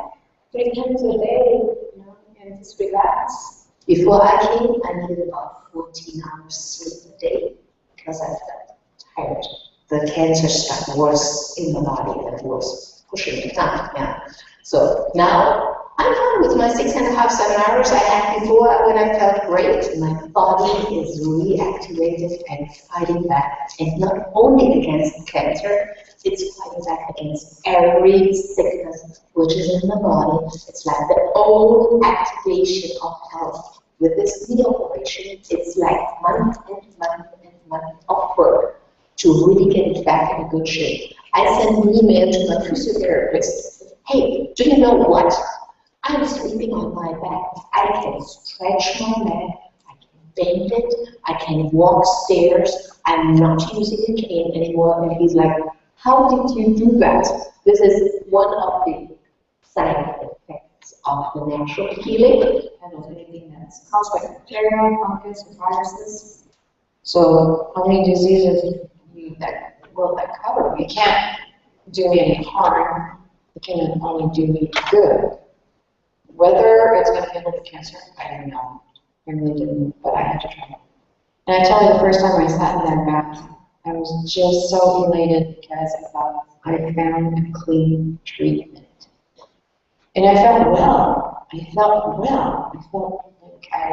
3 times a day, you know, and just relax. Before I came, I needed about 14 hours sleep a day because I felt tired. The cancer stuff was in the body and was pushing me down. Yeah. So now I'm fine with my 6.5, 7 hours I had before when I felt great. My body is reactivated and fighting back. And not only against cancer, it's fighting back against every sickness which is in the body. It's like the old activation of health. With this knee operation, it's like month and month and month of work to really get it back in good shape. I sent an email to my physiotherapist. Hey, do you know what? I'm sleeping on my back. I can stretch my neck. I can bend it. I can walk stairs. I'm not using a cane anymore. And he's like, how did you do that? This is one of the side effects of the natural healing. And of anything that's caused by bacteria, fungus, and viruses. So how many diseases will that cover? We can't do me any harm. We can only do me good. Whether it's going to handle the cancer, I don't know. I really didn't, but I had to try. And I tell you, the first time I sat in that bath, I was just so elated because I thought I found a clean treatment. And I felt well. I felt well. I felt like I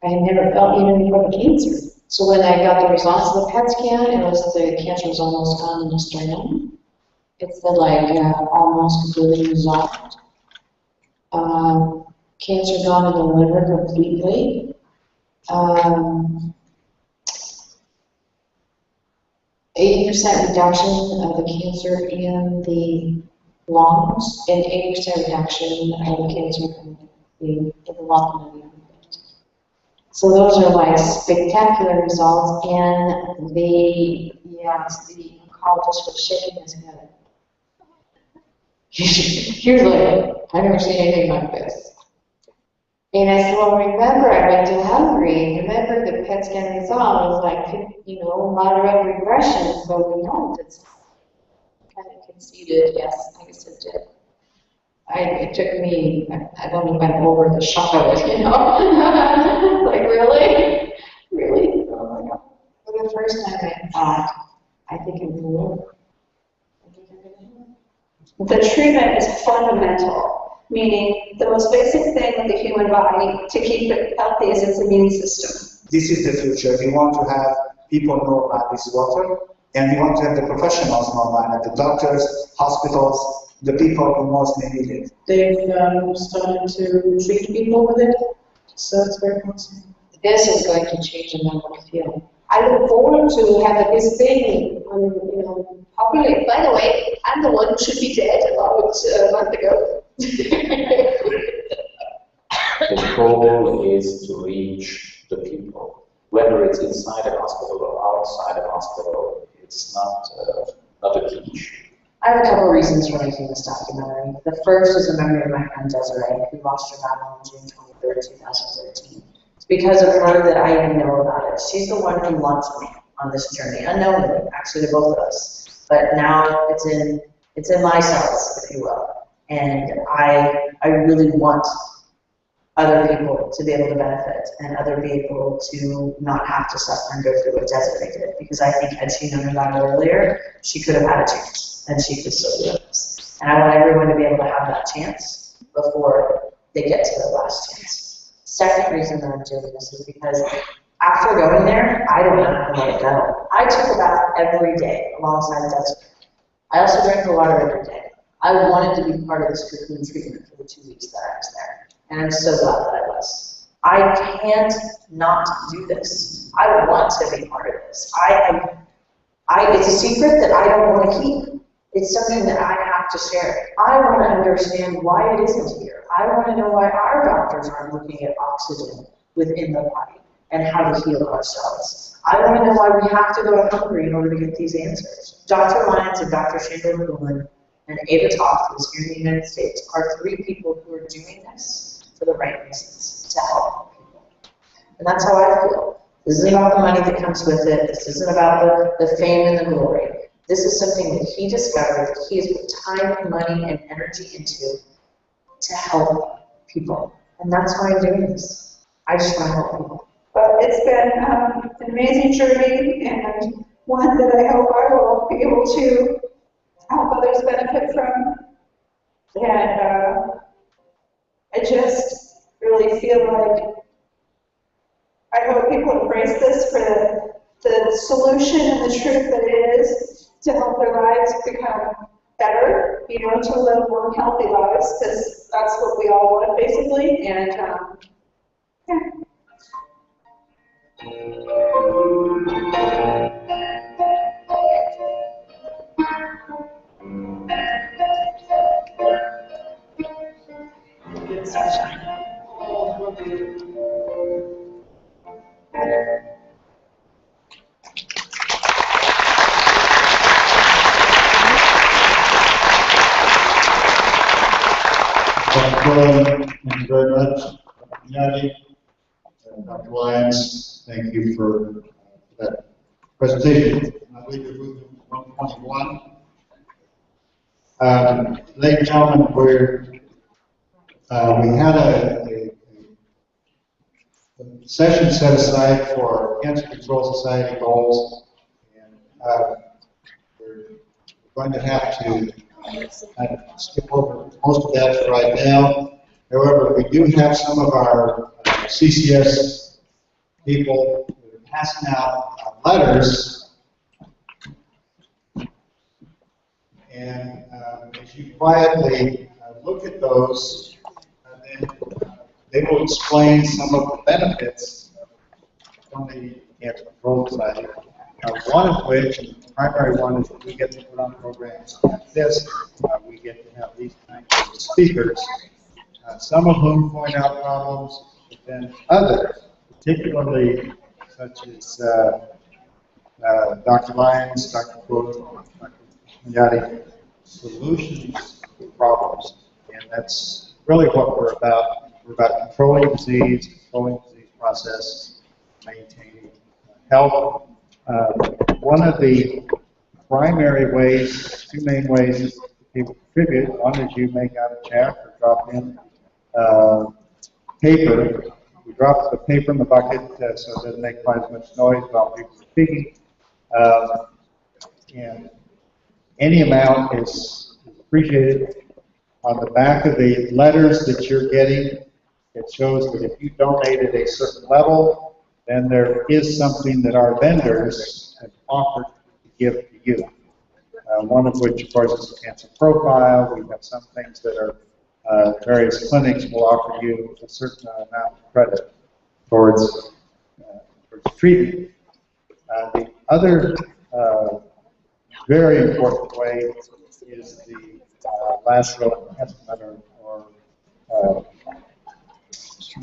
had never felt even before the cancer. So when I got the results of the PET scan, the cancer was almost gone in the sternum. It's like almost completely resolved. Cancer gone in the liver completely. 80% reduction of the cancer in the lungs, and 80% reduction of the cancer in the lung and the armpit. So those are like spectacular results, and the oncologist was shaking his head. He was like, I've never seen anything like this. And I said, well, remember, I went to Hungary. Remember, the PET scan result was like, moderate regression. So we know it's kind of conceded, yes, I guess it did. It took me, I don't know if I'm over the shock of it, like, really? Really? Oh my God. For the first time, I thought, I think it will. The treatment is fundamental, meaning the most basic thing with the human body to keep it healthy is its immune system. This is the future. We want to have people know about this water, and we want to have the professionals know about it, the doctors, hospitals, the people who most need it. They've started to treat people with it, so it's very promising. This is going to change the medical field. I look forward to having this thing populate. By the way, I'm the one who should be dead about a month ago. The goal is to reach the people, whether it's inside a hospital or outside a hospital. It's not a key issue. I have a couple of reasons for making this documentary. The first is the memory of my friend Desiree, who lost her battle on June 23rd, 2013. It's because of her that I even know about it. She's the one who launched me on this journey, unknowingly, actually, to both of us. But now it's in my cells, if you will. And I really want other people to be able to benefit and other people to not have to suffer and go through what Desiree did. Because I think had she known about it earlier, she could have had a chance and she could still do this. And I want everyone to be able to have that chance before they get to their last chance. Second reason that I'm doing this is because after going there, I don't know how to let it go. I took a bath every day alongside Desiree. I also drank the water every day. I wanted to be part of this cocoon treatment for the 2 weeks that I was there. And I'm so glad that I was. I can't not do this. I want to be part of this. It's a secret that I don't want to keep. It's something that I have to share. I want to understand why it isn't here. I want to know why our doctors aren't looking at oxygen within the body and how to heal ourselves. I want to know why we have to go to Hungary in order to get these answers. Dr. Lyons and Dr. Chandler Poolman and Ava Toth, who's here in the United States, are 3 people who are doing this for the right reasons, to help people. And that's how I feel. This isn't about the money that comes with it. This isn't about the fame and the glory. This is something that he discovered, that he has put time, money, and energy into to help people. And that's why I'm doing this. I just want to help people. But it's been an amazing journey, and one that I hope I will be able to help others benefit from. And I just really feel like I hope people embrace this for the solution and the truth that it is to help their lives become better, you know, to live more healthy lives, because that's what we all want, basically. And yeah. Thank you very much, Dr. Yanni and Dr. Lyons. Thank you for that presentation. I believe you're moving to 121. Ladies and gentlemen, we had a session set aside for Cancer Control Society goals, and we're going to have to kind of skip over most of that right now. However, we do have some of our CCS people who are passing out letters, and as you quietly look at those, then they will explain some of the benefits from the Cancer Control Society. One of which, and the primary one, is that we get to put on programs like this. We get to have these kinds of speakers, some of whom point out problems, but then others, particularly such as Dr. Lyons, Dr. Cook, Dr. Yadi, solutions to problems. And that's really what we're about. We're about controlling disease process, maintaining health. One of the primary ways, two main ways that people contribute, one is you make out a check or drop in paper. We drop the paper in the bucket so it doesn't make quite as much noise while people are speaking. And any amount is appreciated. On the back of the letters that you're getting, it shows that if you donated a certain level, then there is something that our vendors have offered to give to you. One of which, of course, is a cancer profile. We have some things that are various clinics will offer you a certain amount of credit towards treatment. The other very important way is the last row estimate or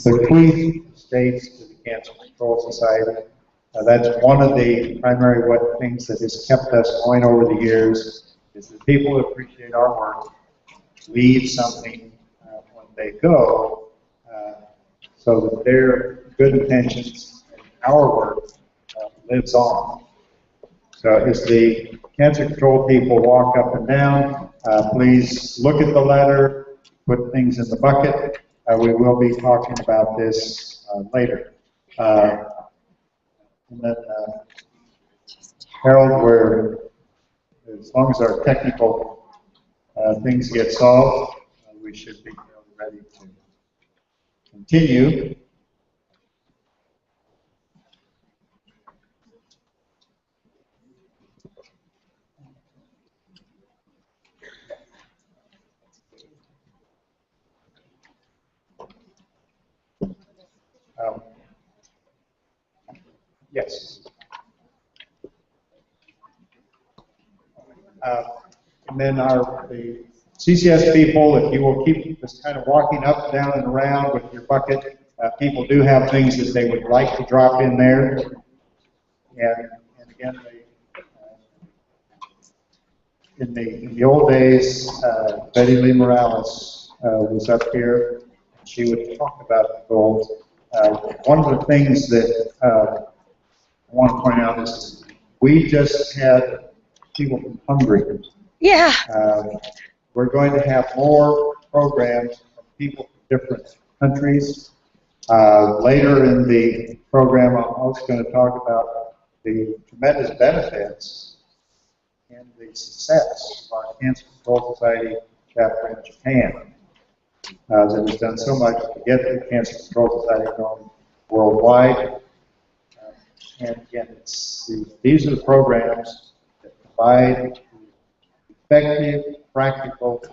bequeath states to the Cancer Control Society. That's one of the primary things that has kept us going over the years, is that people who appreciate our work leave something when they go, so that their good intentions and our work lives on. So as the cancer control people walk up and down, please look at the letter, put things in the bucket. We will be talking about this later. And then, Harold, as long as our technical things get solved, we should be ready to continue. Yes. And then the CCS people, if you will keep just kind of walking up, down, and around with your bucket, people do have things that they would like to drop in there. And again, in the old days, Betty Lee Morales was up here. She would talk about the goals. One of the things that I want to point out is we just had people from Hungary. Yeah. We're going to have more programs from people from different countries. Later in the program, I'm also going to talk about the tremendous benefits and the success of our Cancer Control Society chapter in Japan. that has done so much to get the Cancer Control Society going worldwide. And again, these are the programs that provide effective, practical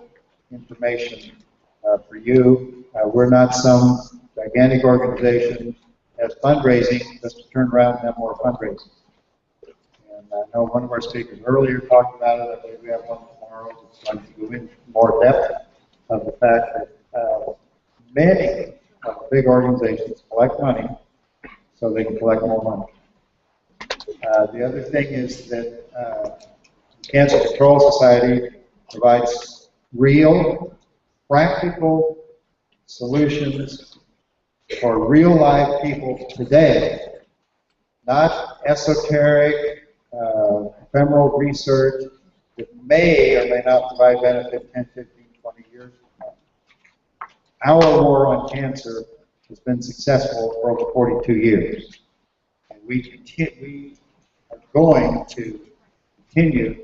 information for you. We're not some gigantic organization as fundraising, just to turn around and have more fundraising. And I know one of our speakers earlier talked about it. I believe we have one tomorrow that's going to go into more depth of the fact that many of the big organizations collect money so they can collect more money. The other thing is that the Cancer Control Society provides real, practical solutions for real life people today, not esoteric, ephemeral research that may or may not provide benefit 10, 15, 20 years from now. Our war on cancer has been successful for over 42 years. And we are going to continue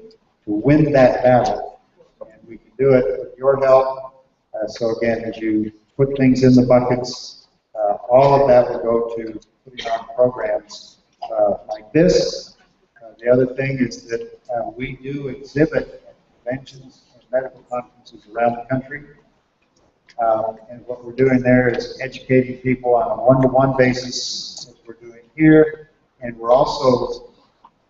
to win that battle. And we can do it with your help. So again, as you put things in the buckets, all of that will go to putting on programs like this. The other thing is that we do exhibit at conventions and medical conferences around the country. And what we're doing there is educating people on a one-to-one basis, as we're doing here. And we're also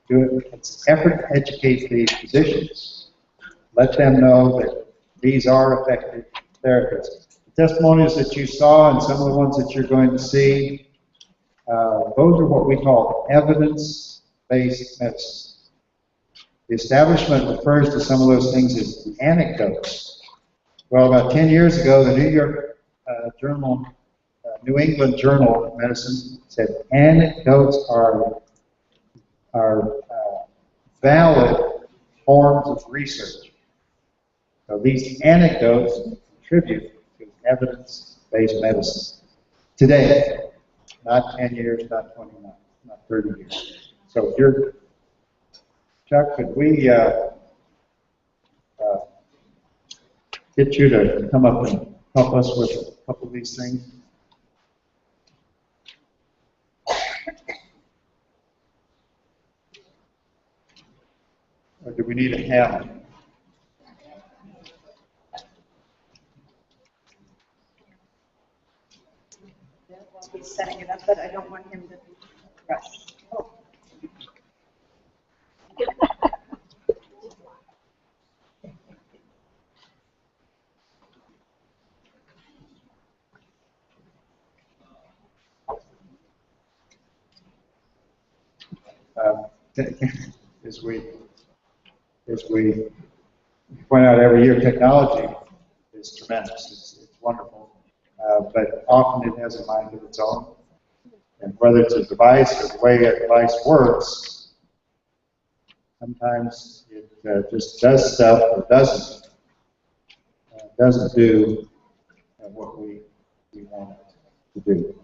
doing an effort to educate the physicians. Let them know that these are effective therapists. The testimonials that you saw and some of the ones that you're going to see, those are what we call evidence-based medicine. The establishment refers to some of those things as anecdotes. Well, about 10 years ago, the New England Journal of Medicine said anecdotes are valid forms of research. So these anecdotes contribute to evidence-based medicine today, not 10 years, not 29, not 30 years. So if you're, Chuck, could we get you to come up and help us with a couple of these things? Or do we need a hammer? He's setting it up, but I don't want him to rush. Oh. As we point out every year, technology is tremendous. It's wonderful, but often it has a mind of its own. And whether it's a device or the way a device works, sometimes it just does stuff or doesn't do what we want it to do.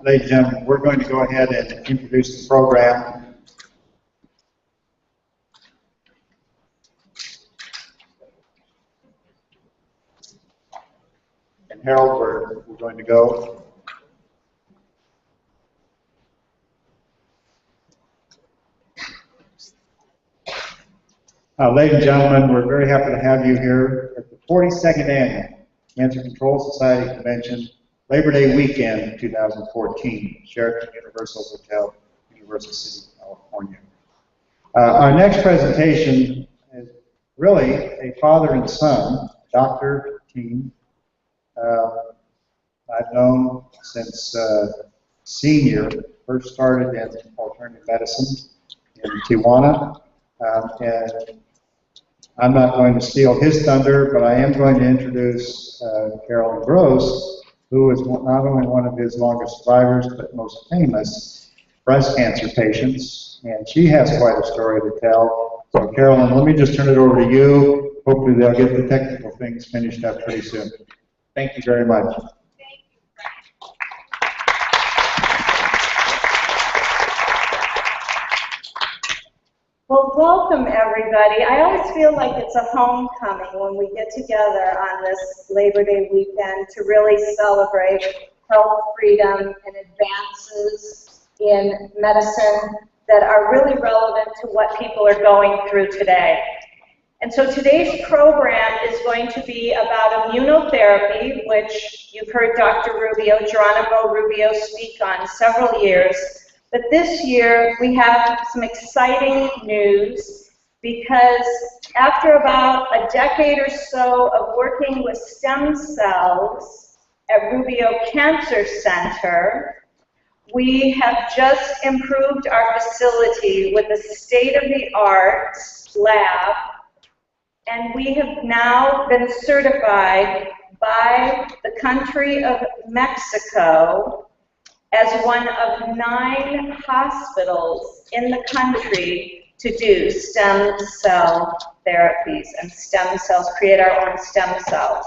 Ladies and gentlemen, we're going to go ahead and introduce the program. And Harold, we're going to go. Ladies and gentlemen, we're very happy to have you here at the 42nd Annual Cancer Control Society Convention, Labor Day weekend 2014, Sheraton Universal Hotel, Universal City, California. Our next presentation is really a father and son, doctor team. I've known since senior, first started in alternative medicine in Tijuana, and I'm not going to steal his thunder, but I am going to introduce Carolyn Gross, who is not only one of his longest survivors, but most famous breast cancer patients, and she has quite a story to tell. So Carolyn, let me just turn it over to you. Hopefully they'll get the technical things finished up pretty soon. Thank you very much. Well, welcome everybody. I always feel like it's a homecoming when we get together on this Labor Day weekend to really celebrate health, freedom, and advances in medicine that are really relevant to what people are going through today. And so today's program is going to be about immunotherapy, which you've heard Dr. Rubio, Geronimo Rubio, speak on several years. But this year, we have some exciting news because after about a decade or so of working with stem cells at Rubio Cancer Center, we have just improved our facility with a state-of-the-art lab, and we have now been certified by the country of Mexico as one of 9 hospitals in the country to do stem cell therapies and stem cells, create our own stem cells.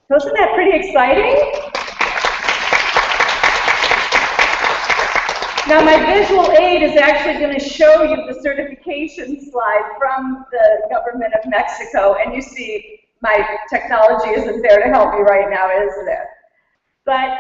So isn't that pretty exciting? Now my visual aid is actually going to show you the certification slide from the government of Mexico, and you see my technology isn't there to help me right now, isn't it? But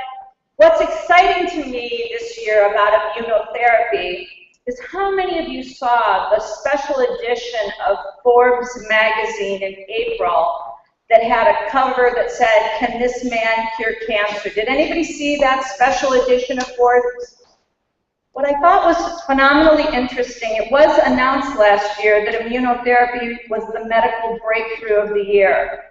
what's exciting to me this year about immunotherapy is how many of you saw the special edition of Forbes magazine in April that had a cover that said, "Can this man cure cancer?" Did anybody see that special edition of Forbes? What I thought was phenomenally interesting, it was announced last year that immunotherapy was the medical breakthrough of the year.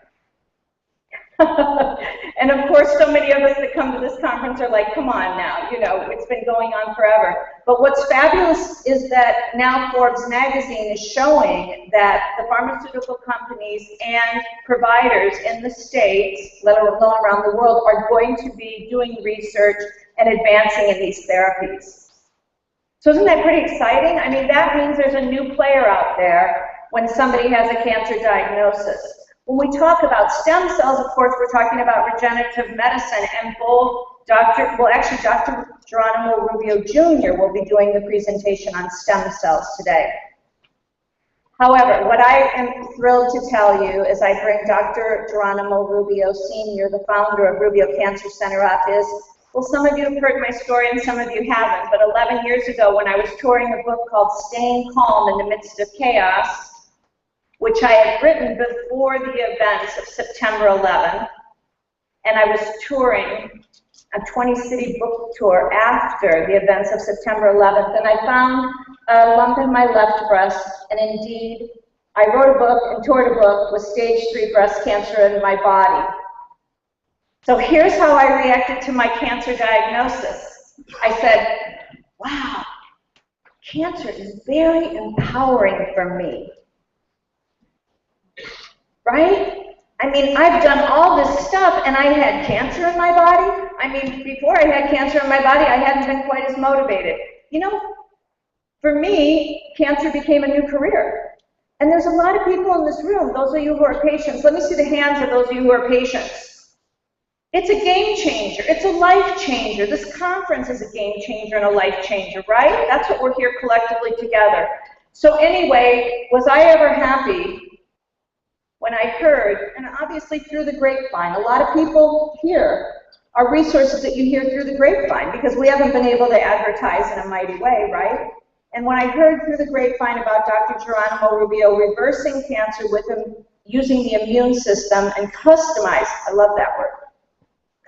And of course, so many of us that come to this conference are like, come on now, you know, it's been going on forever. But what's fabulous is that now Forbes magazine is showing that the pharmaceutical companies and providers in the States, let alone around the world, are going to be doing research and advancing in these therapies. So isn't that pretty exciting? I mean, that means there's a new player out there when somebody has a cancer diagnosis. When we talk about stem cells, of course, we're talking about regenerative medicine, and both Dr. Geronimo Rubio Jr. will be doing the presentation on stem cells today. However, what I am thrilled to tell you as I bring Dr. Geronimo Rubio Sr., the founder of Rubio Cancer Center, up is, well, some of you have heard my story and some of you haven't, but 11 years ago when I was touring a book called Staying Calm in the Midst of Chaos, which I had written before the events of September 11, and I was touring a 20-city book tour after the events of September 11th, and I found a lump in my left breast, and indeed, I wrote a book and toured a book with stage 3 breast cancer in my body. So here's how I reacted to my cancer diagnosis. I said, wow, cancer is very empowering for me. Right? I mean, I've done all this stuff and I had cancer in my body. I mean, before I had cancer in my body, I hadn't been quite as motivated. You know, for me, cancer became a new career. And there's a lot of people in this room, those of you who are patients. Let me see the hands of those of you who are patients. It's a game changer. It's a life changer. This conference is a game changer and a life changer, right? That's what we're here collectively together. So anyway, was I ever happy when I heard, and obviously through the grapevine, a lot of people here are resources that you hear through the grapevine because we haven't been able to advertise in a mighty way, right? And when I heard through the grapevine about Dr. Geronimo Rubio reversing cancer with him using the immune system and customized, I love that word,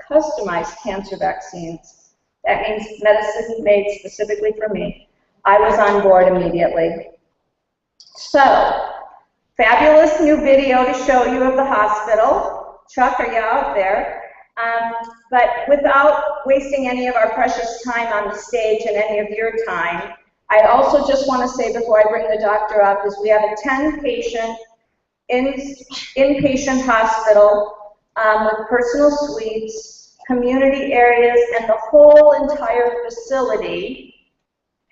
customized cancer vaccines, that means medicine made specifically for me, I was on board immediately. So, fabulous new video to show you of the hospital. Chuck, are you out there? But without wasting any of our precious time on the stage and any of your time, I also just want to say before I bring the doctor up is we have a 10-patient inpatient hospital with personal suites, community areas, and the whole entire facility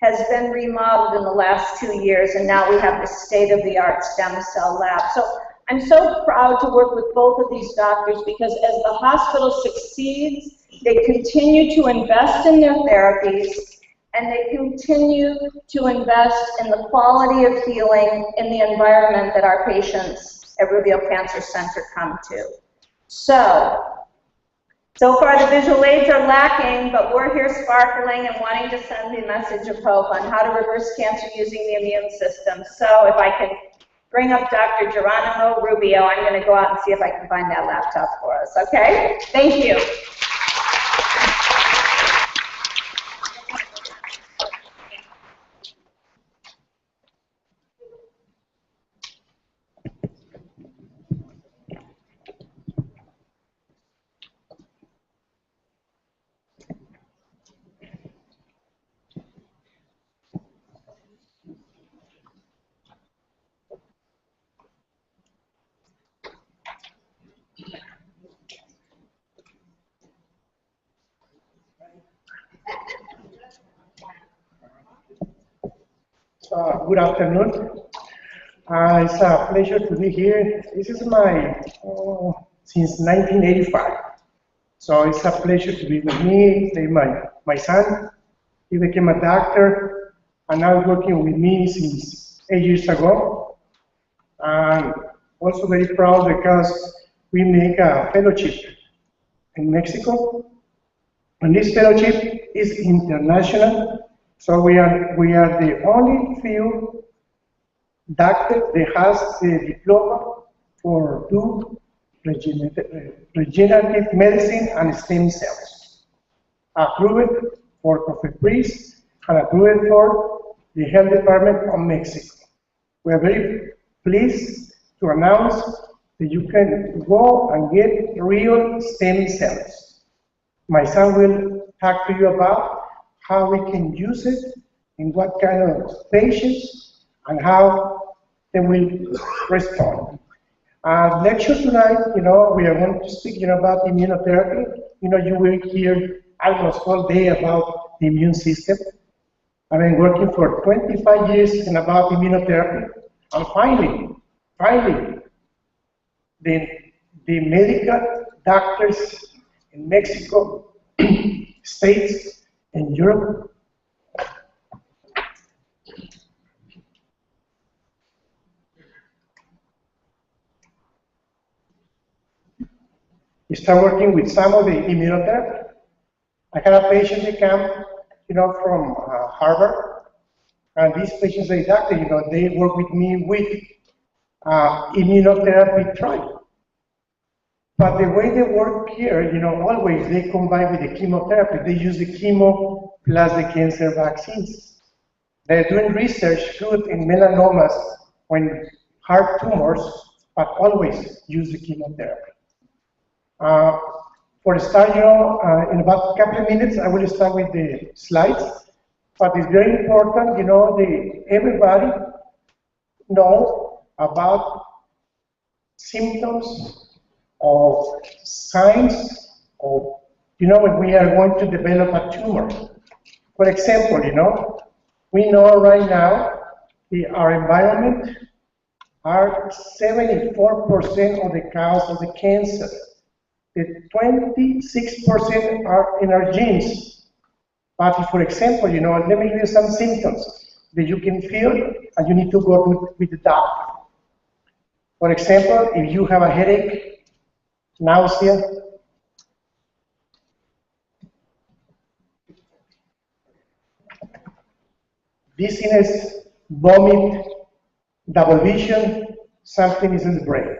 has been remodeled in the last 2 years, and now we have the state-of-the-art stem cell lab. So I'm so proud to work with both of these doctors because as the hospital succeeds, they continue to invest in their therapies, and they continue to invest in the quality of healing in the environment that our patients at Reveal Cancer Center come to. So far the visual aids are lacking, but we're here sparkling and wanting to send the message of hope on how to reverse cancer using the immune system. So if I can bring up Dr. Geronimo Rubio, I'm going to go out and see if I can find that laptop for us, okay? Thank you. Good afternoon. It's a pleasure to be here. This is my, since 1985. So it's a pleasure to be with me. My son, he became a doctor, and now working with me since 8 years ago. And also very proud because we make a fellowship in Mexico. And this fellowship is international. So we are the only few doctors that has the diploma for do regenerative medicine and stem cells. Approved for COFEPRIS and approved for the Health Department of Mexico. We are very pleased to announce that you can go and get real stem cells. My son will talk to you about how we can use it, in what kind of patients, and how they will respond. Lecture tonight, we are going to speak, about immunotherapy. You will hear almost all day about the immune system. I've been working for 25 years in about immunotherapy, and finally, the medical doctors in Mexico, States, in Europe, we start working with some of the immunotherapy. I had a patient that came, from Harvard, and these patients say, doctor, they work with me with immunotherapy trial. But the way they work here, always they combine with the chemotherapy. They use the chemo plus the cancer vaccines. They're doing research good in melanomas when hard tumors, but always use the chemotherapy. For a start, in about a couple of minutes, I will start with the slides. But it's very important, everybody know about symptoms of signs of, when we are going to develop a tumor. For example, we know right now our environment are 74% of the cause of the cancer. The 26% are in our genes. But if, for example, let me give you some symptoms that you can feel and you need to go with the doctor. For example, if you have a headache, nausea, dizziness, vomit, double vision, something is in the brain.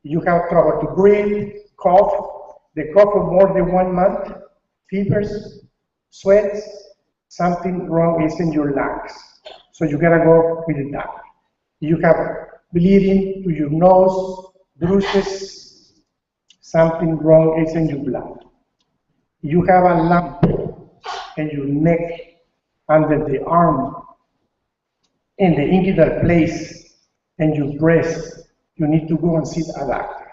You have trouble to breathe, cough, the cough for more than 1 month, fevers, sweats, something wrong is in your lungs. So you gotta go with the doctor. You have bleeding to your nose, bruises, something wrong is in your blood. You have a lump in your neck, under the arm, in the inguinal place, in your breast, you need to go and see a doctor.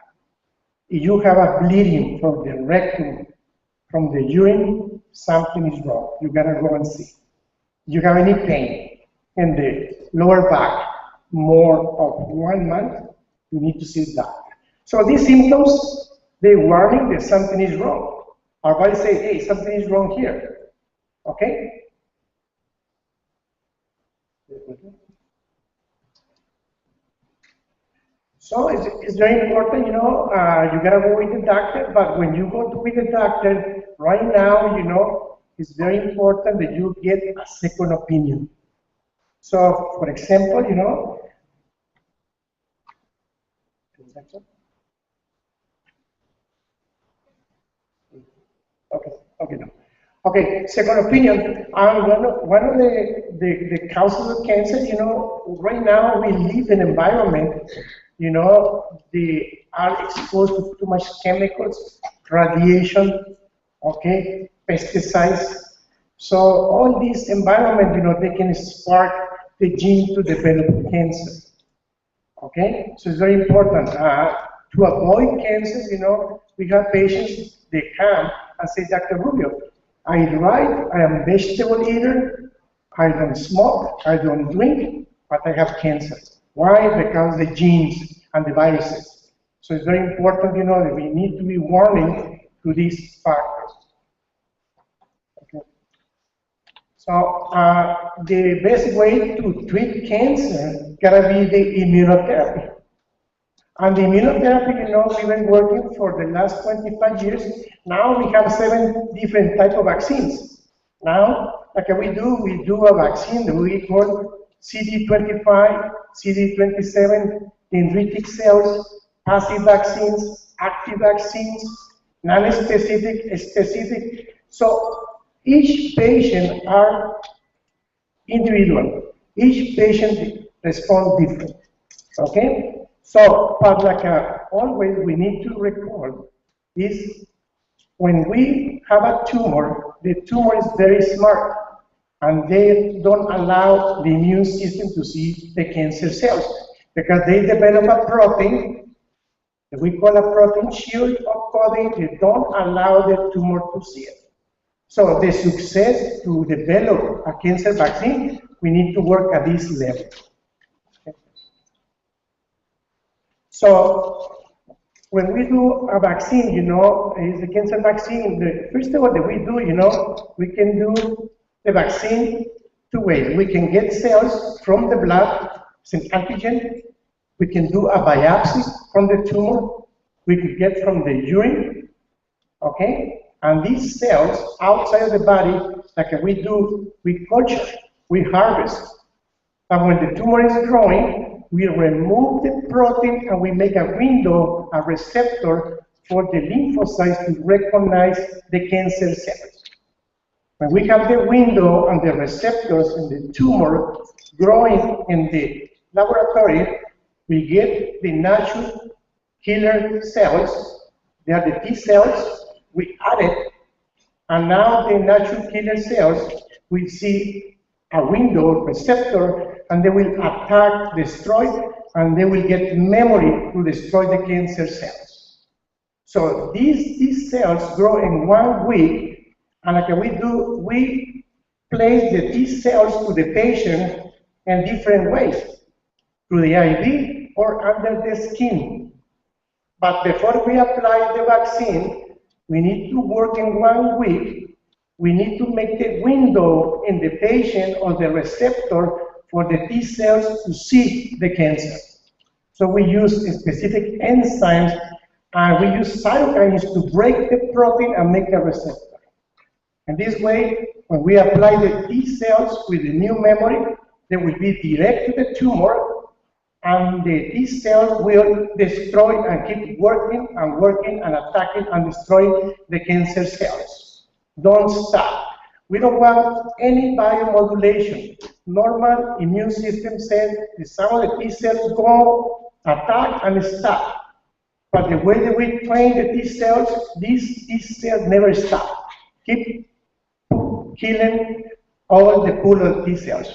If you have a bleeding from the rectum, from the urine, something is wrong. You gotta go and see. If you have any pain in the lower back, more of 1 month, you need to see the doctor. So these symptoms, they warning that something is wrong. Our body say, hey, something is wrong here. Okay? So it's very important, you gotta go with the doctor, but when you go with the doctor, right now, it's very important that you get a second opinion. So, for example, Okay, second opinion. One of the causes of cancer, right now we live in an environment, they are exposed to too much chemicals, radiation, okay, pesticides. So all this environment, they can spark the gene to develop cancer. Okay, so it's very important to avoid cancer. We have patients, they come and say, Dr. Rubio, I drive, I am a vegetable eater, I don't smoke, I don't drink, but I have cancer. Why? Because the genes and the viruses. So it's very important, that we need to be warning to these factors. Okay. So the best way to treat cancer gotta be the immunotherapy. And the immunotherapy, we've been working for the last 25 years. Now we have 7 different types of vaccines. Now, like we do a vaccine that we call CD25, CD27, dendritic cells, passive vaccines, active vaccines, non-specific, specific. So each patient are individual. Each patient responds different. Okay? So, but like always, we need to record is when we have a tumor, the tumor is very smart, and they don't allow the immune system to see the cancer cells, because they develop a protein that we call a protein shield of coding. They don't allow the tumor to see it. So the success to develop a cancer vaccine, we need to work at this level. So when we do a vaccine, is a cancer vaccine, the first of all that we do, we can do the vaccine 2 ways. We can get cells from the blood, it's an antigen. We can do a biopsy from the tumor. We could get from the urine, okay? And these cells outside of the body, like we do, we culture, we harvest. And when the tumor is growing, we remove the protein and we make a window, a receptor for the lymphocytes to recognize the cancer cells. When we have the window and the receptors in the tumor growing in the laboratory, we get the natural killer cells. They are the T cells. We add it, and now the natural killer cells, we see a window receptor, and they will attack, destroy, and they will get memory to destroy the cancer cells. So these cells grow in 1 week, and like we place the T cells to the patient in different ways, through the IV or under the skin. But before we apply the vaccine, we need to work in 1 week. We need to make the window in the patient or the receptor for the T cells to see the cancer. So we use specific enzymes, and we use cytokines to break the protein and make a receptor. And this way, when we apply the T cells with the new memory, they will be direct to the tumor, and the T cells will destroy and keep working and attacking and destroying the cancer cells. Don't stop. We don't want any biomodulation. Normal immune system says the some of the T cells go, attack, and stop. But the way that we train the T cells, these T cells never stop. Keep killing all the pool of T cells.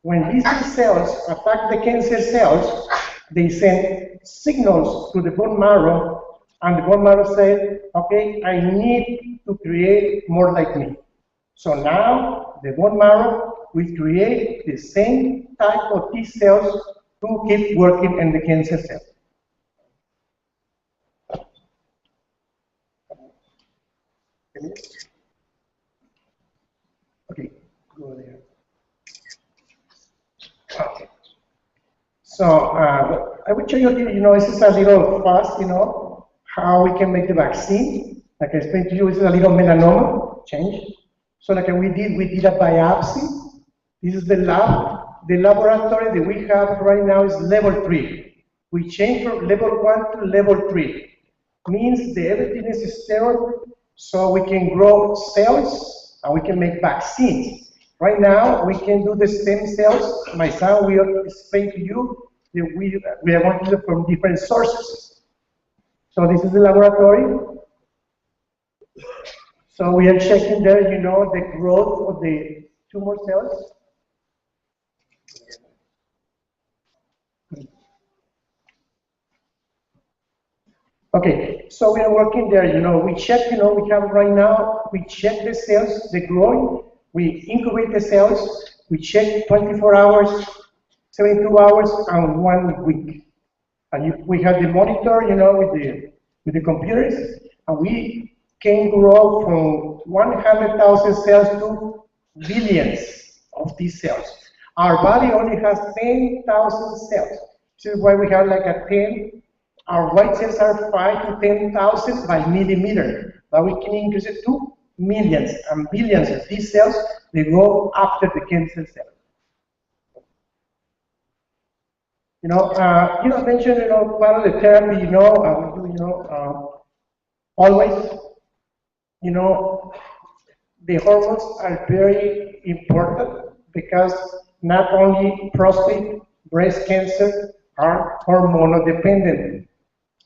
When these T cells attack the cancer cells, they send signals to the bone marrow, and the bone marrow said, okay, I need to create more like me. So now the bone marrow will create the same type of T cells to keep working in the cancer cell. Okay, go there. Okay. So I will show you here, this is a little fast, how we can make the vaccine. Like I explained to you, this is a little melanoma change. So like we did a biopsy. This is the lab. The laboratory that we have right now is level 3. We changed from level 1 to level 3. Means that everything is sterile, so we can grow cells and we can make vaccines. Right now, we can do the stem cells. My son will explain to you that we are going to do from different sources. So this is the laboratory. So we are checking there, the growth of the tumor cells. Okay, so we are working there, we check, we have right now, we check the cells, the growing, we incubate the cells, we check 24 hours, 72 hours, and 1 week. And we have the monitor, with the computers, and we can grow from 100,000 cells to billions of these cells. Our body only has 10,000 cells. This is why we have like a 10. Our white cells are 5 to 10,000 by millimeter, but we can increase it to millions and billions of these cells. They go after the cancer cell. I mentioned, part of the therapy, always, the hormones are very important because not only prostate, breast cancer are hormonal dependent.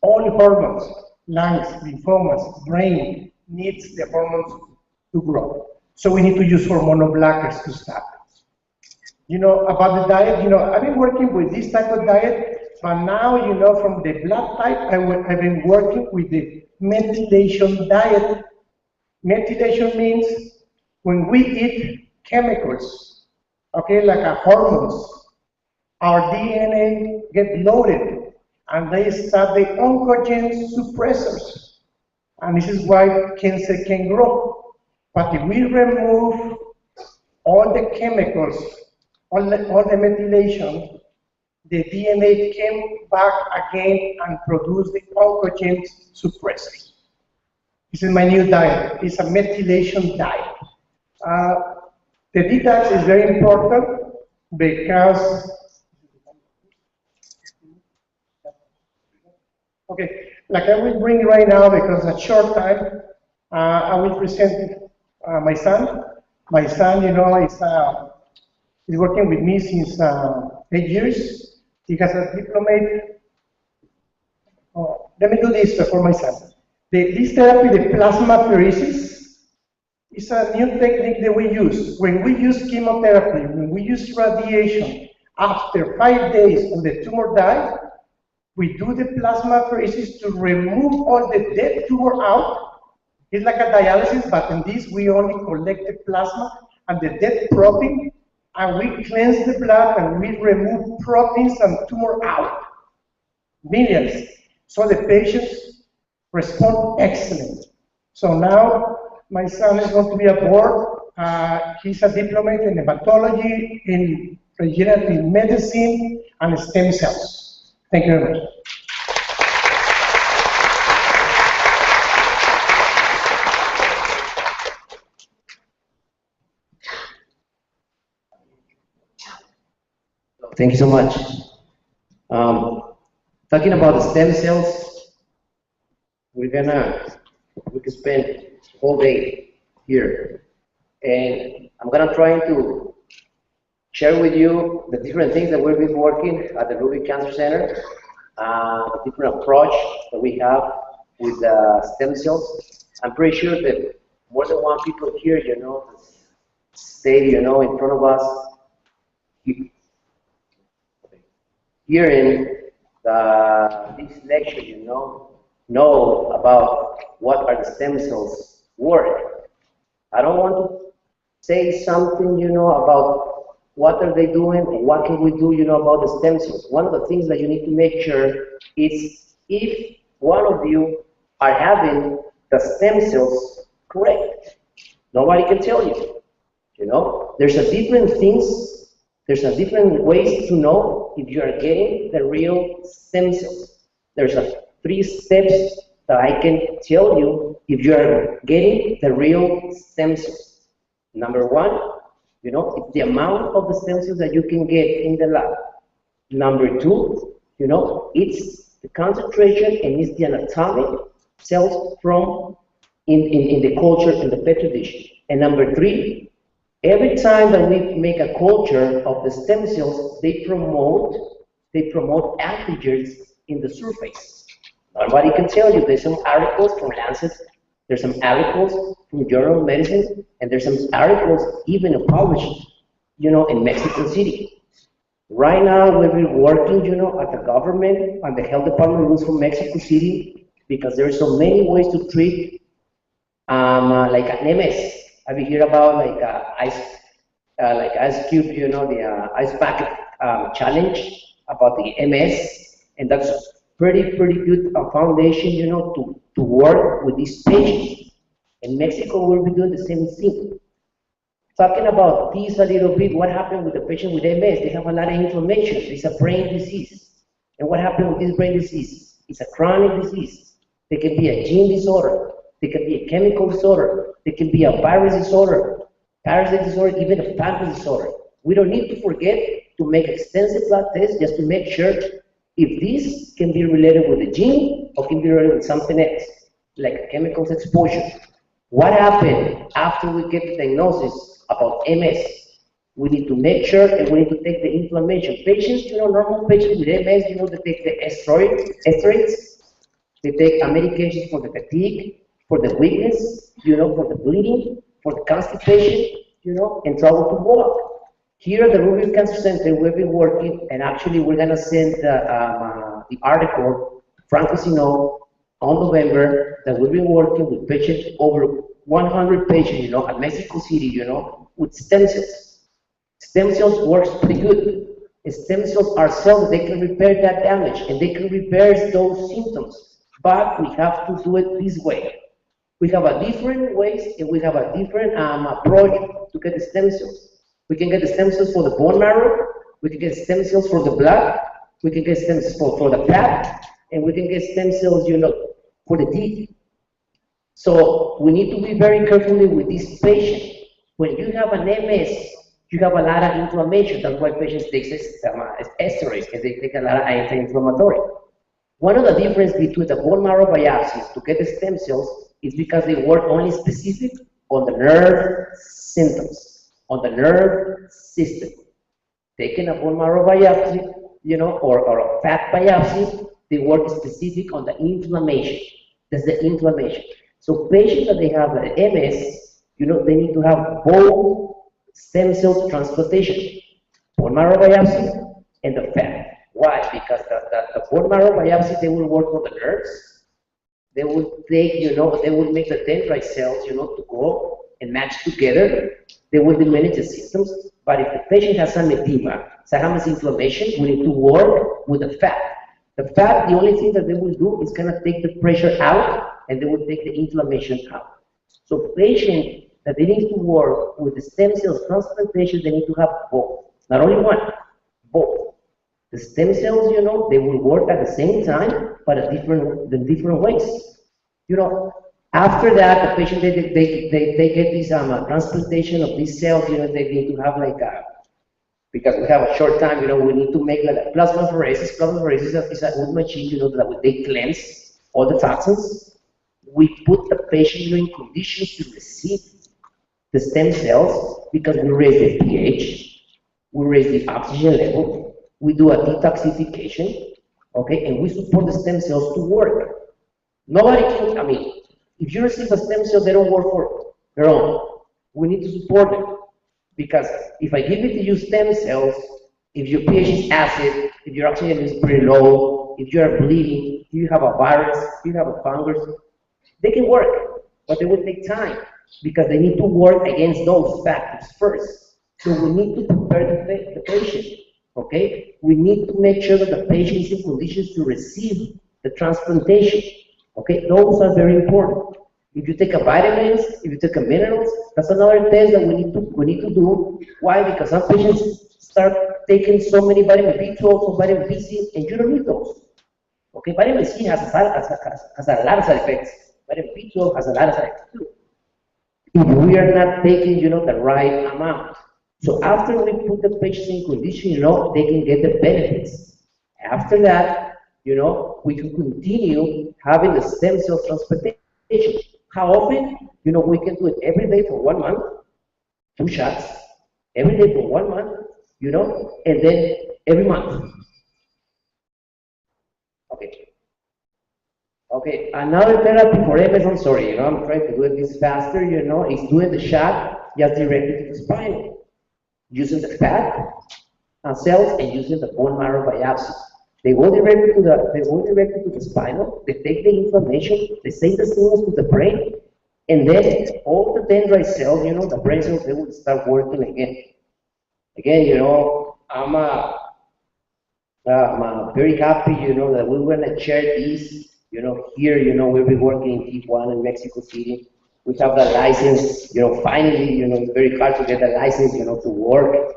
All hormones, lungs, lymphomas, brain, needs the hormones to grow. So we need to use hormonal blockers to stop it. About the diet, I've been working with this type of diet, but now, from the blood type, I've been working with the methylation diet. Methylation means when we eat chemicals, okay, like hormones, our DNA get loaded, and they start the oncogene suppressors. And this is why cancer can grow. But if we remove all the chemicals, all the methylation, the DNA came back again and produce the oncogene suppressors. This is my new diet. It's a methylation diet. The detox is very important because okay, like I will bring right now, because a short time, I will present my son. My son, is working with me since 8 years. He has a diploma. Let me do this for my son. This therapy, the plasmapheresis, is a new technique that we use. When we use chemotherapy, when we use radiation, after 5 days when the tumor dies, we do the plasmapheresis to remove all the dead tumor out. It's like a dialysis, but in this we only collect the plasma and the dead protein, and we cleanse the blood and we remove proteins and tumor out. Millions. So the patients respond excellent. So now my son is going to be aboard. He's a diplomate in hematology, in regenerative medicine, and stem cells. Thank you very much. Thank you so much. Talking about the stem cells, we can spend the whole day here, and I'm gonna try to share with you the different things that we've been working at the Rubin Cancer Center, the different approach that we have with the stem cells. I'm pretty sure that more than one people here, stay, in front of us, hearing this lecture, know about what are the stem cells work. I don't want to say something, about what are they doing and what can we do, about the stem cells. One of the things that you need to make sure is if one of you are having the stem cells correct. Nobody can tell you, There's a different things, there's a different ways to know if you are getting the real stem cells. There's 3 steps that I can tell you if you are getting the real stem cells. Number 1, it's the amount of the stem cells that you can get in the lab. Number 2, it's the concentration and it's the anatomic cells from in the culture in the petri dish. And number 3, every time that we make a culture of the stem cells, they promote antigens in the surface. Nobody can tell you. There's some articles from Lancet, there's some articles from Journal of Medicine, and there's some articles even published, in Mexico City. Right now, we've been working, at the government and the health department rules from Mexico City because there are so many ways to treat, like an MS. Have you heard about like Ice Cube, the ice bucket challenge about the MS, and that's pretty good foundation, to work with these patients. In Mexico, we'll be doing the same thing. Talking about this a little bit, what happened with the patient with MS? They have a lot of inflammation. It's a brain disease. And what happened with this brain disease? It's a chronic disease. There can be a gene disorder. There can be a chemical disorder. There can be a virus disorder, parasite disorder, even a fungus disorder. We don't need to forget to make extensive blood tests just to make sure if this can be related with a gene or can be related with something else, like chemicals exposure. What happened after we get the diagnosis about MS? We need to make sure and we need to take the inflammation. Patients, normal patients with MS, they take the steroids, they take medications for the fatigue, for the weakness, for the bleeding, for the constipation, and trouble to walk. Here at the Rubio Cancer Center, we've been working, and actually we're going to send the article to Franco Sino on November, that we've been working with patients, over 100 patients, at Mexico City, with stem cells. Stem cells works pretty good. Stem cells are cells, they can repair that damage, and they can repair those symptoms. But we have to do it this way. We have a different ways, and we have a different approach to get the stem cells. We can get the stem cells for the bone marrow, we can get stem cells for the blood, we can get stem cells for the fat, and we can get stem cells, for the teeth. So we need to be very careful with this patient. When you have an MS, you have a lot of inflammation. That's why patients take steroids, and they take a lot of anti-inflammatory. One of the differences between the bone marrow biopsies to get the stem cells is because they work only specific on the nerve symptoms, on the nerve system. Taking a bone marrow biopsy, or a fat biopsy, they work specific on the inflammation. That's the inflammation. So patients that they have MS, they need to have both stem cell transplantation, bone marrow biopsy, and the fat. Why? Because the bone marrow biopsy, they will work on the nerves. They will take, they will make the dendrite cells, to go and match together. They will diminish the symptoms. But if the patient has some edema, some inflammation, we need to work with the fat. The fat, the only thing that they will do is kind of take the pressure out, and they will take the inflammation out. So patients that they need to work with the stem cells transplantation, they need to have both. Not only one, both. The stem cells, they will work at the same time, but in different ways. After that, the patient, they get this transplantation of these cells, they need to have because we have a short time, we need to make like a plasmapheresis. Plasmapheresis is a good machine, that they cleanse all the toxins. We put the patient in conditions to receive the stem cells because we raise the pH, we raise the oxygen level, we do a detoxification, okay, and we support the stem cells to work. Nobody can, if you receive a stem cell, they don't work for their own. We need to support them. Because if I give it to you stem cells, if your pH is acid, if your oxygen is pretty low, know, if you are bleeding, if you have a virus, if you have a fungus, they can work, but they will take time because they need to work against those factors first. So we need to prepare the patient, okay? We need to make sure that the patient is in conditions to receive the transplantation, okay? Those are very important. If you take a vitamins, if you take a minerals, that's another test that we need to do. Why? Because some patients start taking so many vitamin B12 or vitamin B6, and you don't need those. Okay, vitamin C has a lot of side effects. Vitamin B12 has a lot of side effects too. If we are not taking, you know, the right amount. So after we put the patient in condition, you know, they can get the benefits. After that, you know, we can continue having the stem cell transplantation. How often? You know, we can do it every day for 1 month, 2 shots, every day for 1 month, you know, and then every month. Okay. Okay, another therapy for MS, I'm sorry, you know, I'm trying to do this faster, you know, is doing the shot just directly to the spine, using the fat cells and using the bone marrow biopsy. They go directly to the spinal, they take the inflammation, they send the signals to the brain, and then all the dendrite cells, you know, the brain cells, they will start working again. Again, you know, I'm very happy, you know, that we're gonna share this, you know, here, you know, we'll be working in Tijuana in Mexico City. We have the license, you know, finally, you know, it's very hard to get the license, you know, to work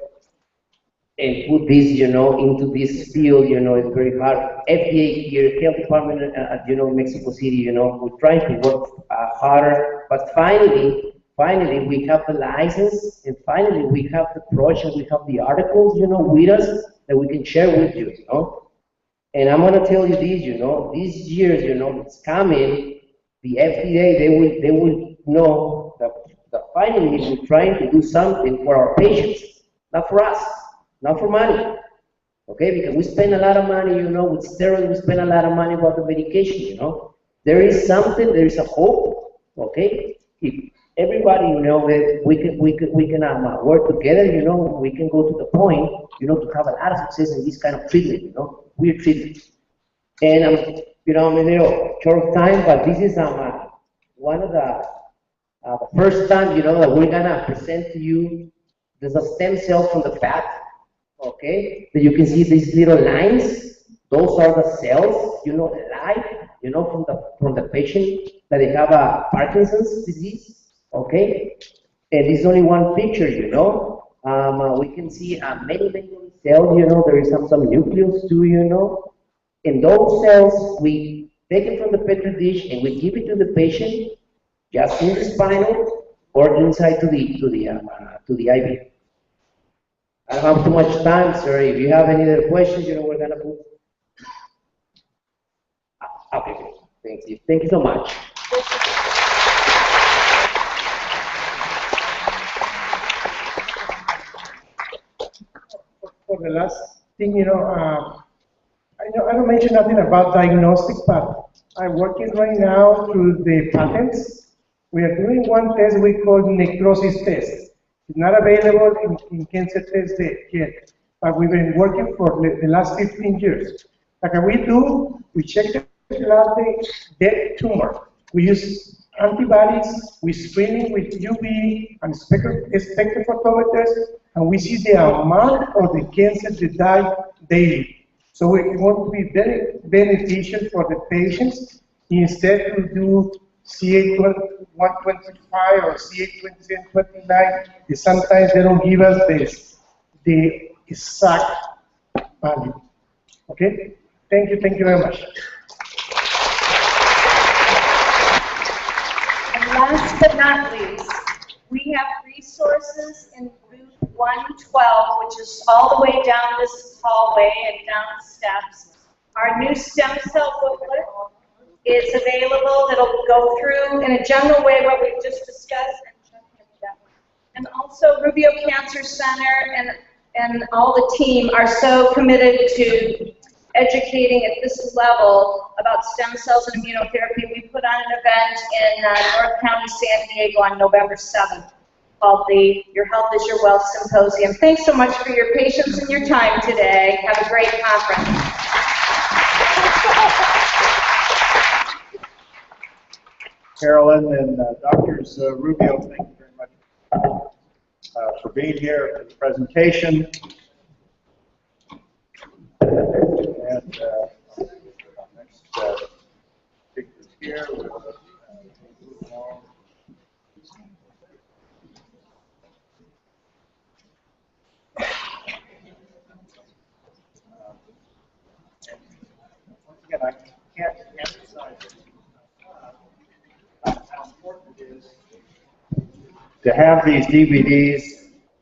and put this, you know, into this field, you know, it's very hard. FDA here, Health Department, you know, Mexico City, you know, we're trying to work harder, but finally, we have the license, and finally we have the project, we have the articles, you know, with us that we can share with you, you know. And I'm gonna tell you this, you know, these years, you know, it's coming, the FDA, they will know that finally we're trying to do something for our patients, not for us. Not for money, okay? Because we spend a lot of money, you know, with steroids, we spend a lot of money about the medication, you know. There is something, there is a hope, okay? If everybody, you know, that we can work together, you know, we can go to the point, you know, to have a lot of success in this kind of treatment, you know, weird treatment. And you know, I'm a little short of time, but this is one of the first time, you know, that we're gonna present to you. There's a stem cell from the fat. Okay, so you can see these little lines. Those are the cells, you know, alive, you know, from the patient that they have a Parkinson's disease. Okay, and this is only one picture, you know. We can see many cells, you know. There is some nucleus too, you know. And those cells, we take it from the petri dish and we give it to the patient, just in the spinal or inside to the IV. I don't have too much time, sir. If you have any other questions, you know, we're gonna put. Okay, thank you. Thank you so much. For the last thing, you know, I don't mention nothing about diagnostic, but I'm working right now through the patents. We are doing one test we call necrosis test. It's not available in cancer tests yet, but we've been working for the last 15 years. Like we check the dead tumor. We use antibodies, we screen with UV and spectrophotometers, and we see the amount of the cancer that die daily. So we want to be very beneficial for the patients. Instead to do CA125 or CA2729, sometimes they don't give us the exact value. Okay? Thank you very much. And last but not least, we have resources in booth 112, which is all the way down this hallway and down the steps. Our new stem cell booklet is available. That'll go through in a general way what we've just discussed. And also Rubio Cancer Center and all the team are so committed to educating at this level about stem cells and immunotherapy. We put on an event in North County, San Diego on November 7th called the Your Health is Your Wealth Symposium. Thanks so much for your patience and your time today. Have a great conference. Carolyn and Drs. Rubio, thank you very much for being here for the presentation. And next speakers here. We'll move along. Once again, I can't emphasize how important it is to have these DVDs,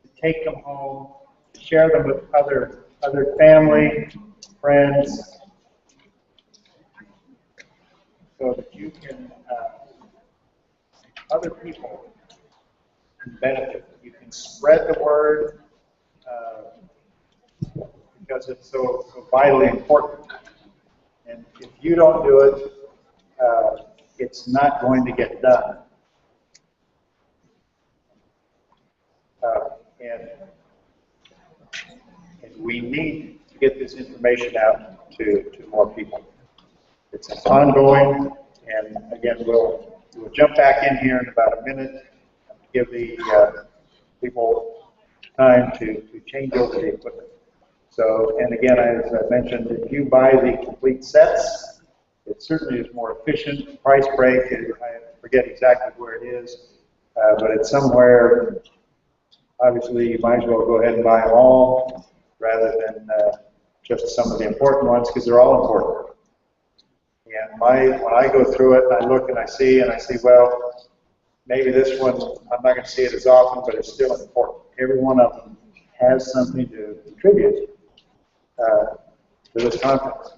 to take them home, to share them with other family, friends, so that you can, other people can benefit. You can spread the word because it's so vitally important. And if you don't do it, it's not going to get done. And we need to get this information out to more people. It's ongoing, and again, we'll jump back in here in about a minute and give the people time to change over the equipment. So, and again, as I mentioned, if you buy the complete sets, it certainly is more efficient. Price break, I forget exactly where it is, but it's somewhere. Obviously, you might as well go ahead and buy them all rather than just some of the important ones, because they're all important. And when I go through it, I look and I see, well, maybe this one, I'm not going to see it as often, but it's still important. Every one of them has something to contribute to this conference.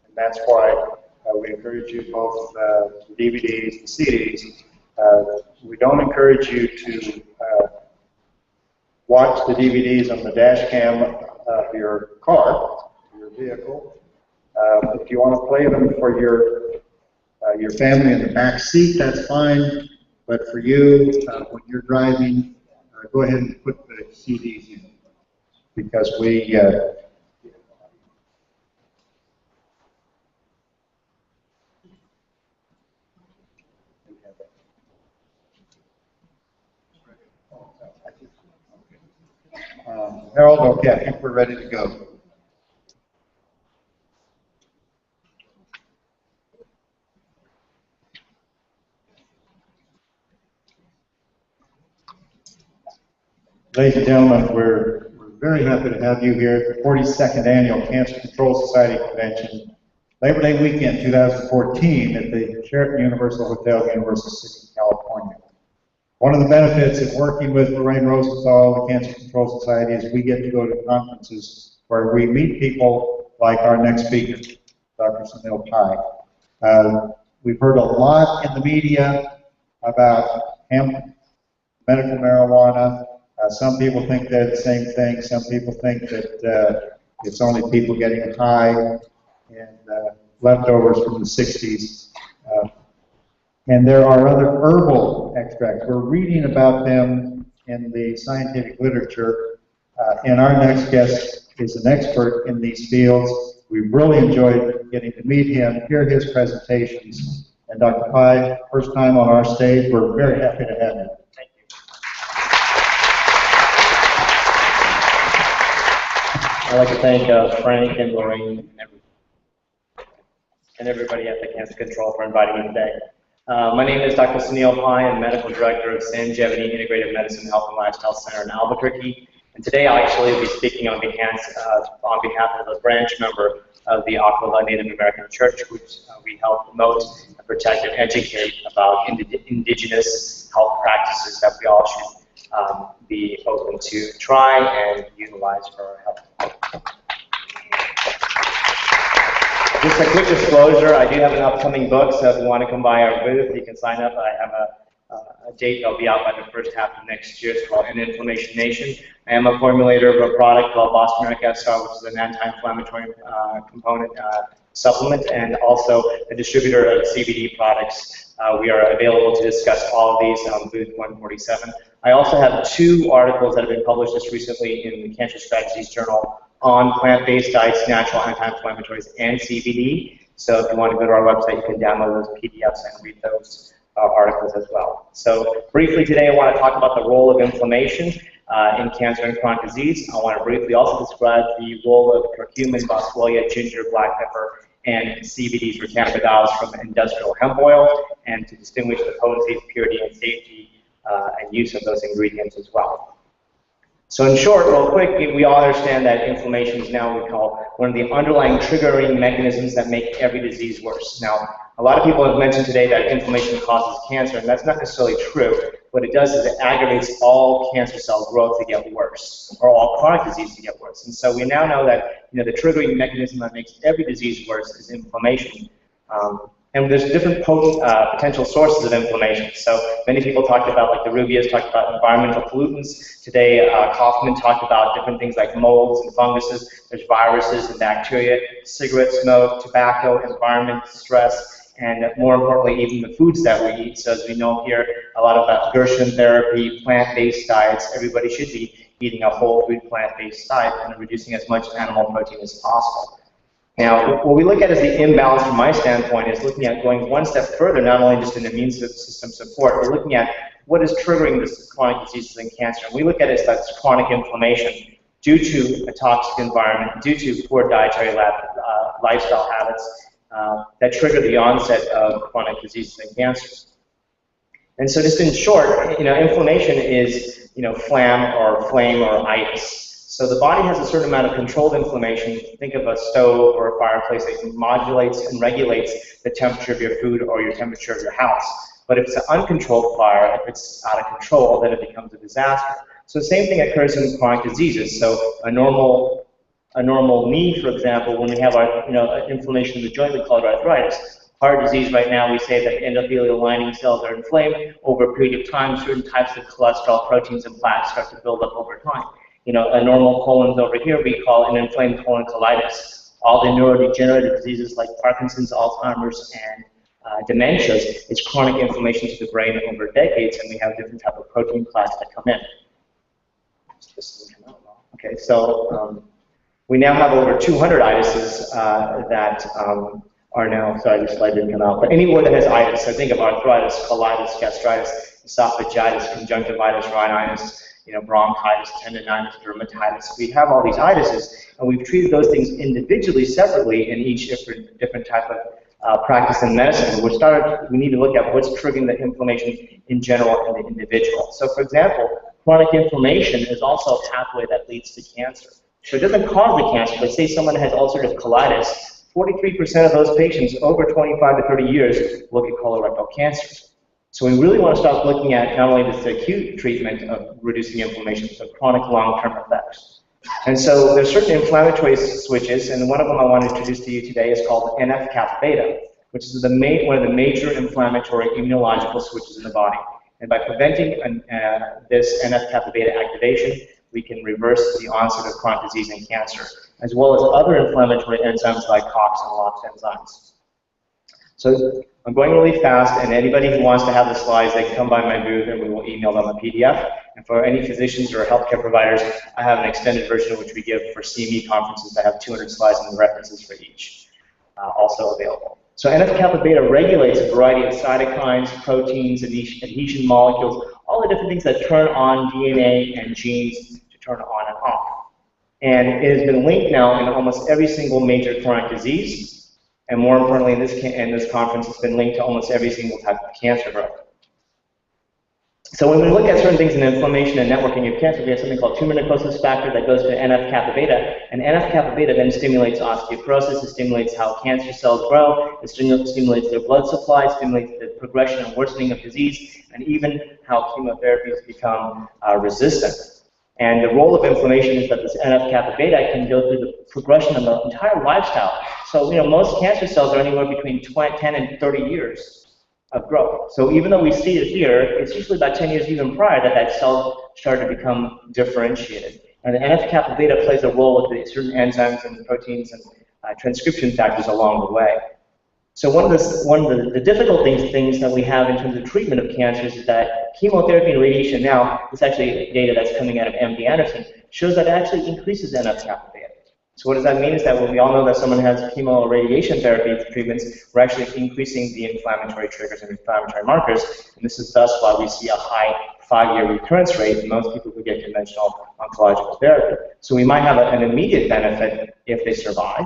And that's why we encourage you, both the DVDs and CDs. We don't encourage you to watch the DVDs on the dash cam of your car, your vehicle. If you want to play them for your family in the back seat, that's fine. But for you, when you're driving, go ahead and put the CDs in, because we Harold, okay, I think we're ready to go. Ladies and gentlemen, we're very happy to have you here at the 42nd Annual Cancer Control Society Convention, Labor Day weekend 2014 at the Sheraton Universal Hotel, Universal City, California. One of the benefits of working with Lorraine Rosenthal, the Cancer Control Society, is we get to go to conferences where we meet people like our next speaker, Dr. Sunil Pai. We've heard a lot in the media about hemp, medical marijuana. Some people think they're the same thing. Some people think that it's only people getting high and leftovers from the 60s. And there are other herbal extracts. We're reading about them in the scientific literature. And our next guest is an expert in these fields. We've really enjoyed getting to meet him, hear his presentations. And Dr. Pai, first time on our stage, we're very happy to have you. Thank you. I'd like to thank Frank and Lorraine and everybody at the Cancer Control for inviting me today. My name is Dr. Sunil Pai. I'm Medical Director of Sangevity Integrative Medicine Health and Lifestyle Center in Albuquerque. And today I'll actually be speaking on behalf of a branch member of the Aquila Native American Church, which we help promote, protect, and educate about indigenous health practices that we all should be open to try and utilize for our health. Just a quick disclosure, I do have an upcoming book, so if you want to come by our booth, you can sign up. I have a date that'll be out by the first half of next year. It's called Inflammation Nation. I am a formulator of a product called Boston SR, which is an anti-inflammatory component supplement, and also a distributor of CBD products. We are available to discuss all of these on booth 147. I also have 2 articles that have been published just recently in the Cancer Strategies Journal on plant-based diets, natural anti-inflammatories, and CBD. So if you want to go to our website, you can download those PDFs and read those articles as well. So briefly today, I want to talk about the role of inflammation in cancer and chronic disease. I want to briefly also describe the role of curcumin, boswellia, ginger, black pepper, and CBD for cannabidiol from industrial hemp oil, and to distinguish the potency, purity, and safety and use of those ingredients as well. So in short, real quick, we all understand that inflammation is now what we call one of the underlying triggering mechanisms that make every disease worse. Now, a lot of people have mentioned today that inflammation causes cancer, and that's not necessarily true. What it does is it aggravates all cancer cell growth to get worse, or all chronic disease to get worse. And so we now know that the triggering mechanism that makes every disease worse is inflammation. And there's different potent potential sources of inflammation. So many people talked about, like the Rubias talked about environmental pollutants. Today, Kaufman talked about different things like molds and funguses. There's viruses and bacteria, cigarette smoke, tobacco, environment, stress, and more importantly, even the foods that we eat. So as we know here, a lot about Gershon therapy, plant-based diets. Everybody should be eating a whole food plant-based diet and reducing as much animal protein as possible. Now, what we look at as the imbalance from my standpoint is looking at going one step further, not only just in immune system support, we're looking at what is triggering this chronic diseases and cancer. And we look at it as that's chronic inflammation due to a toxic environment, due to poor dietary lifestyle habits that trigger the onset of chronic diseases and cancers. And so just in short, inflammation is, phlegm or flame or itis. So the body has a certain amount of controlled inflammation. Think of a stove or a fireplace that modulates and regulates the temperature of your food or your temperature of your house. But if it's an uncontrolled fire, if it's out of control, then it becomes a disaster. So the same thing occurs in chronic diseases. So a normal knee, for example, when we have our inflammation in the joint, we call it arthritis. Heart disease right now, we say that endothelial lining cells are inflamed. Over a period of time, certain types of cholesterol, proteins, and plaques start to build up over time. A normal colon's over here, we call an inflamed colon colitis. All the neurodegenerative diseases like Parkinson's, Alzheimer's, and dementias, it's chronic inflammation to the brain over decades, and we have different type of protein plaques that come in. Okay, so we now have over 200 itises that are now, sorry, this slide didn't come out, but anywhere that has itis, so think of arthritis, colitis, gastritis, esophagitis, conjunctivitis, rhinitis, bronchitis, tendinitis, dermatitis. We have all these itises, and we've treated those things individually, separately, in each different type of practice in medicine. We need to look at what's triggering the inflammation in general in the individual. So, for example, chronic inflammation is also a pathway that leads to cancer. So it doesn't cause the cancer, but say someone has ulcerative colitis, 43% of those patients over 25 to 30 years will get colorectal cancer. So we really want to start looking at not only this acute treatment of reducing inflammation, but chronic long-term effects. And so there's certain inflammatory switches, and one of them I want to introduce to you today is called NF-kappa beta, which is one of the major inflammatory immunological switches in the body. And by preventing this NF-kappa beta activation, we can reverse the onset of chronic disease and cancer, as well as other inflammatory enzymes like COX and LOX enzymes. So I'm going really fast, and anybody who wants to have the slides, they can come by my booth and we will email them a PDF. And for any physicians or healthcare providers, I have an extended version which we give for CME conferences that have 200 slides and references for each, also available. So NF-kappa beta regulates a variety of cytokines, proteins, adhesion molecules, all the different things that turn on DNA and genes to turn on and off. And it has been linked now in almost every single major chronic disease. And more importantly, in this conference, it's been linked to almost every single type of cancer growth. So when we look at certain things in inflammation and networking of cancer, we have something called tumor necrosis factor that goes to NF-kappa beta, and NF-kappa beta then stimulates osteoporosis, it stimulates how cancer cells grow, it stimulates their blood supply, it stimulates the progression and worsening of disease, and even how chemotherapies become resistant. And the role of inflammation is that this NF-kappa beta can go through the progression of the entire lifestyle. So, most cancer cells are anywhere between 10 and 30 years of growth. So even though we see it here, it's usually about 10 years even prior that cell started to become differentiated. And the NF-kappa beta plays a role with certain enzymes and proteins and transcription factors along the way. So one of the difficult things that we have in terms of treatment of cancers is that chemotherapy and radiation now, it's actually data that's coming out of MD Anderson, shows that it actually increases NF-kappa beta. So what does that mean is that when we all know that someone has chemo or radiation therapy treatments, we're actually increasing the inflammatory triggers and inflammatory markers, and this is thus why we see a high 5-year recurrence rate in most people who get conventional oncological therapy. So we might have an immediate benefit if they survive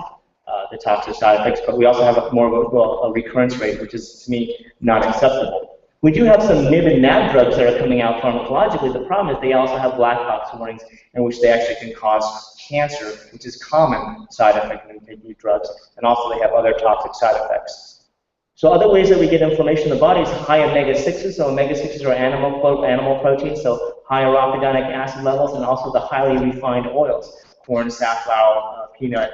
the toxic side effects, but we also have more of a recurrence rate, which is, to me, not acceptable. We do have some NIB and NAB drugs that are coming out pharmacologically. The problem is they also have black box warnings in which they actually can cause cancer, which is a common side effect when you take these drugs, and also they have other toxic side effects. So other ways that we get inflammation in the body is high omega-6s. So omega-6s are animal proteins, so high arachidonic acid levels, and also the highly refined oils, corn, safflower, peanut,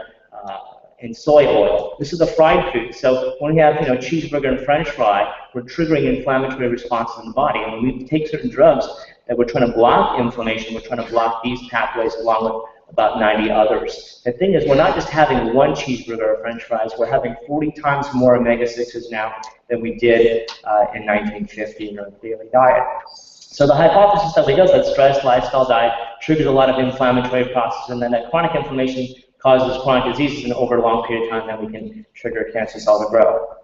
and soy oil. This is a fried food. So when we have cheeseburger and French fry, we're triggering inflammatory responses in the body. And when we take certain drugs that we're trying to block inflammation, we're trying to block these pathways along with about 90 others. The thing is, we're not just having one cheeseburger or French fries, we're having 40 times more omega-6s now than we did in 1950 in our daily diet. So the hypothesis that we got is that stress, lifestyle, diet triggers a lot of inflammatory processes, and then that chronic inflammation causes chronic diseases, and over a long period of time, then we can trigger cancer cell to grow.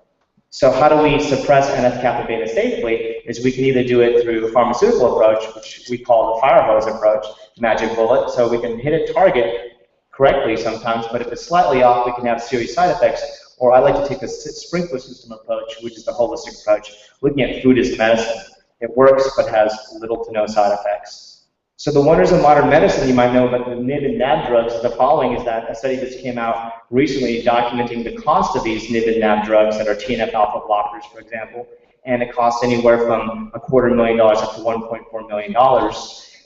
So how do we suppress NF-kappa beta safely? Is we can either do it through a pharmaceutical approach, which we call the fire hose approach, magic bullet, so we can hit a target correctly sometimes, but if it's slightly off, we can have serious side effects. Or I like to take the sprinkler system approach, which is the holistic approach, looking at food as medicine. It works, but has little to no side effects. So the wonders of modern medicine, you might know about the NIB and NAB drugs. The following is that a study that came out recently documenting the cost of these NIB and NAB drugs that are TNF-alpha blockers, for example, and it costs anywhere from $250,000 up to $1.4 million,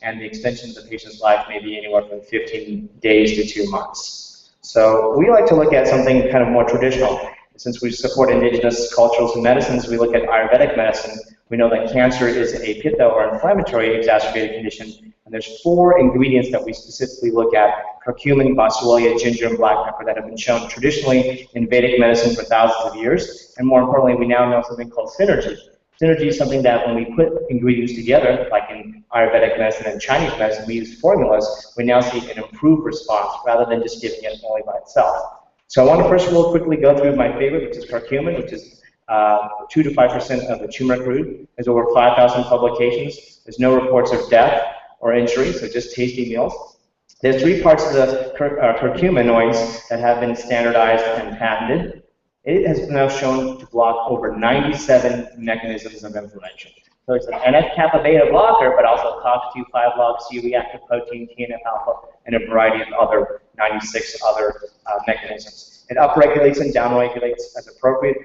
and the extension of the patient's life may be anywhere from 15 days to 2 months. So we like to look at something kind of more traditional. Since we support indigenous cultures and medicines, we look at Ayurvedic medicine. We know that cancer is a pitta or inflammatory exacerbated condition, and there's 4 ingredients that we specifically look at: curcumin, boswellia, ginger, and black pepper that have been shown traditionally in Vedic medicine for thousands of years. And more importantly, we now know something called synergy. Synergy is something that when we put ingredients together, like in Ayurvedic medicine and Chinese medicine, we use formulas, we now see an improved response rather than just giving it only by itself. So I want to first real quickly go through my favorite, which is curcumin, which is 2 to 5% of the turmeric root. There's over 5,000 publications. There's no reports of death or injury, so just tasty meals. There's 3 parts of the curcuminoids that have been standardized and patented. It has now shown to block over 97 mechanisms of inflammation. So it's an NF-kappa beta blocker, but also COX-2, 5-log, C-reactive protein, TNF-alpha, and a variety of other 96 other mechanisms. It upregulates and downregulates as appropriate.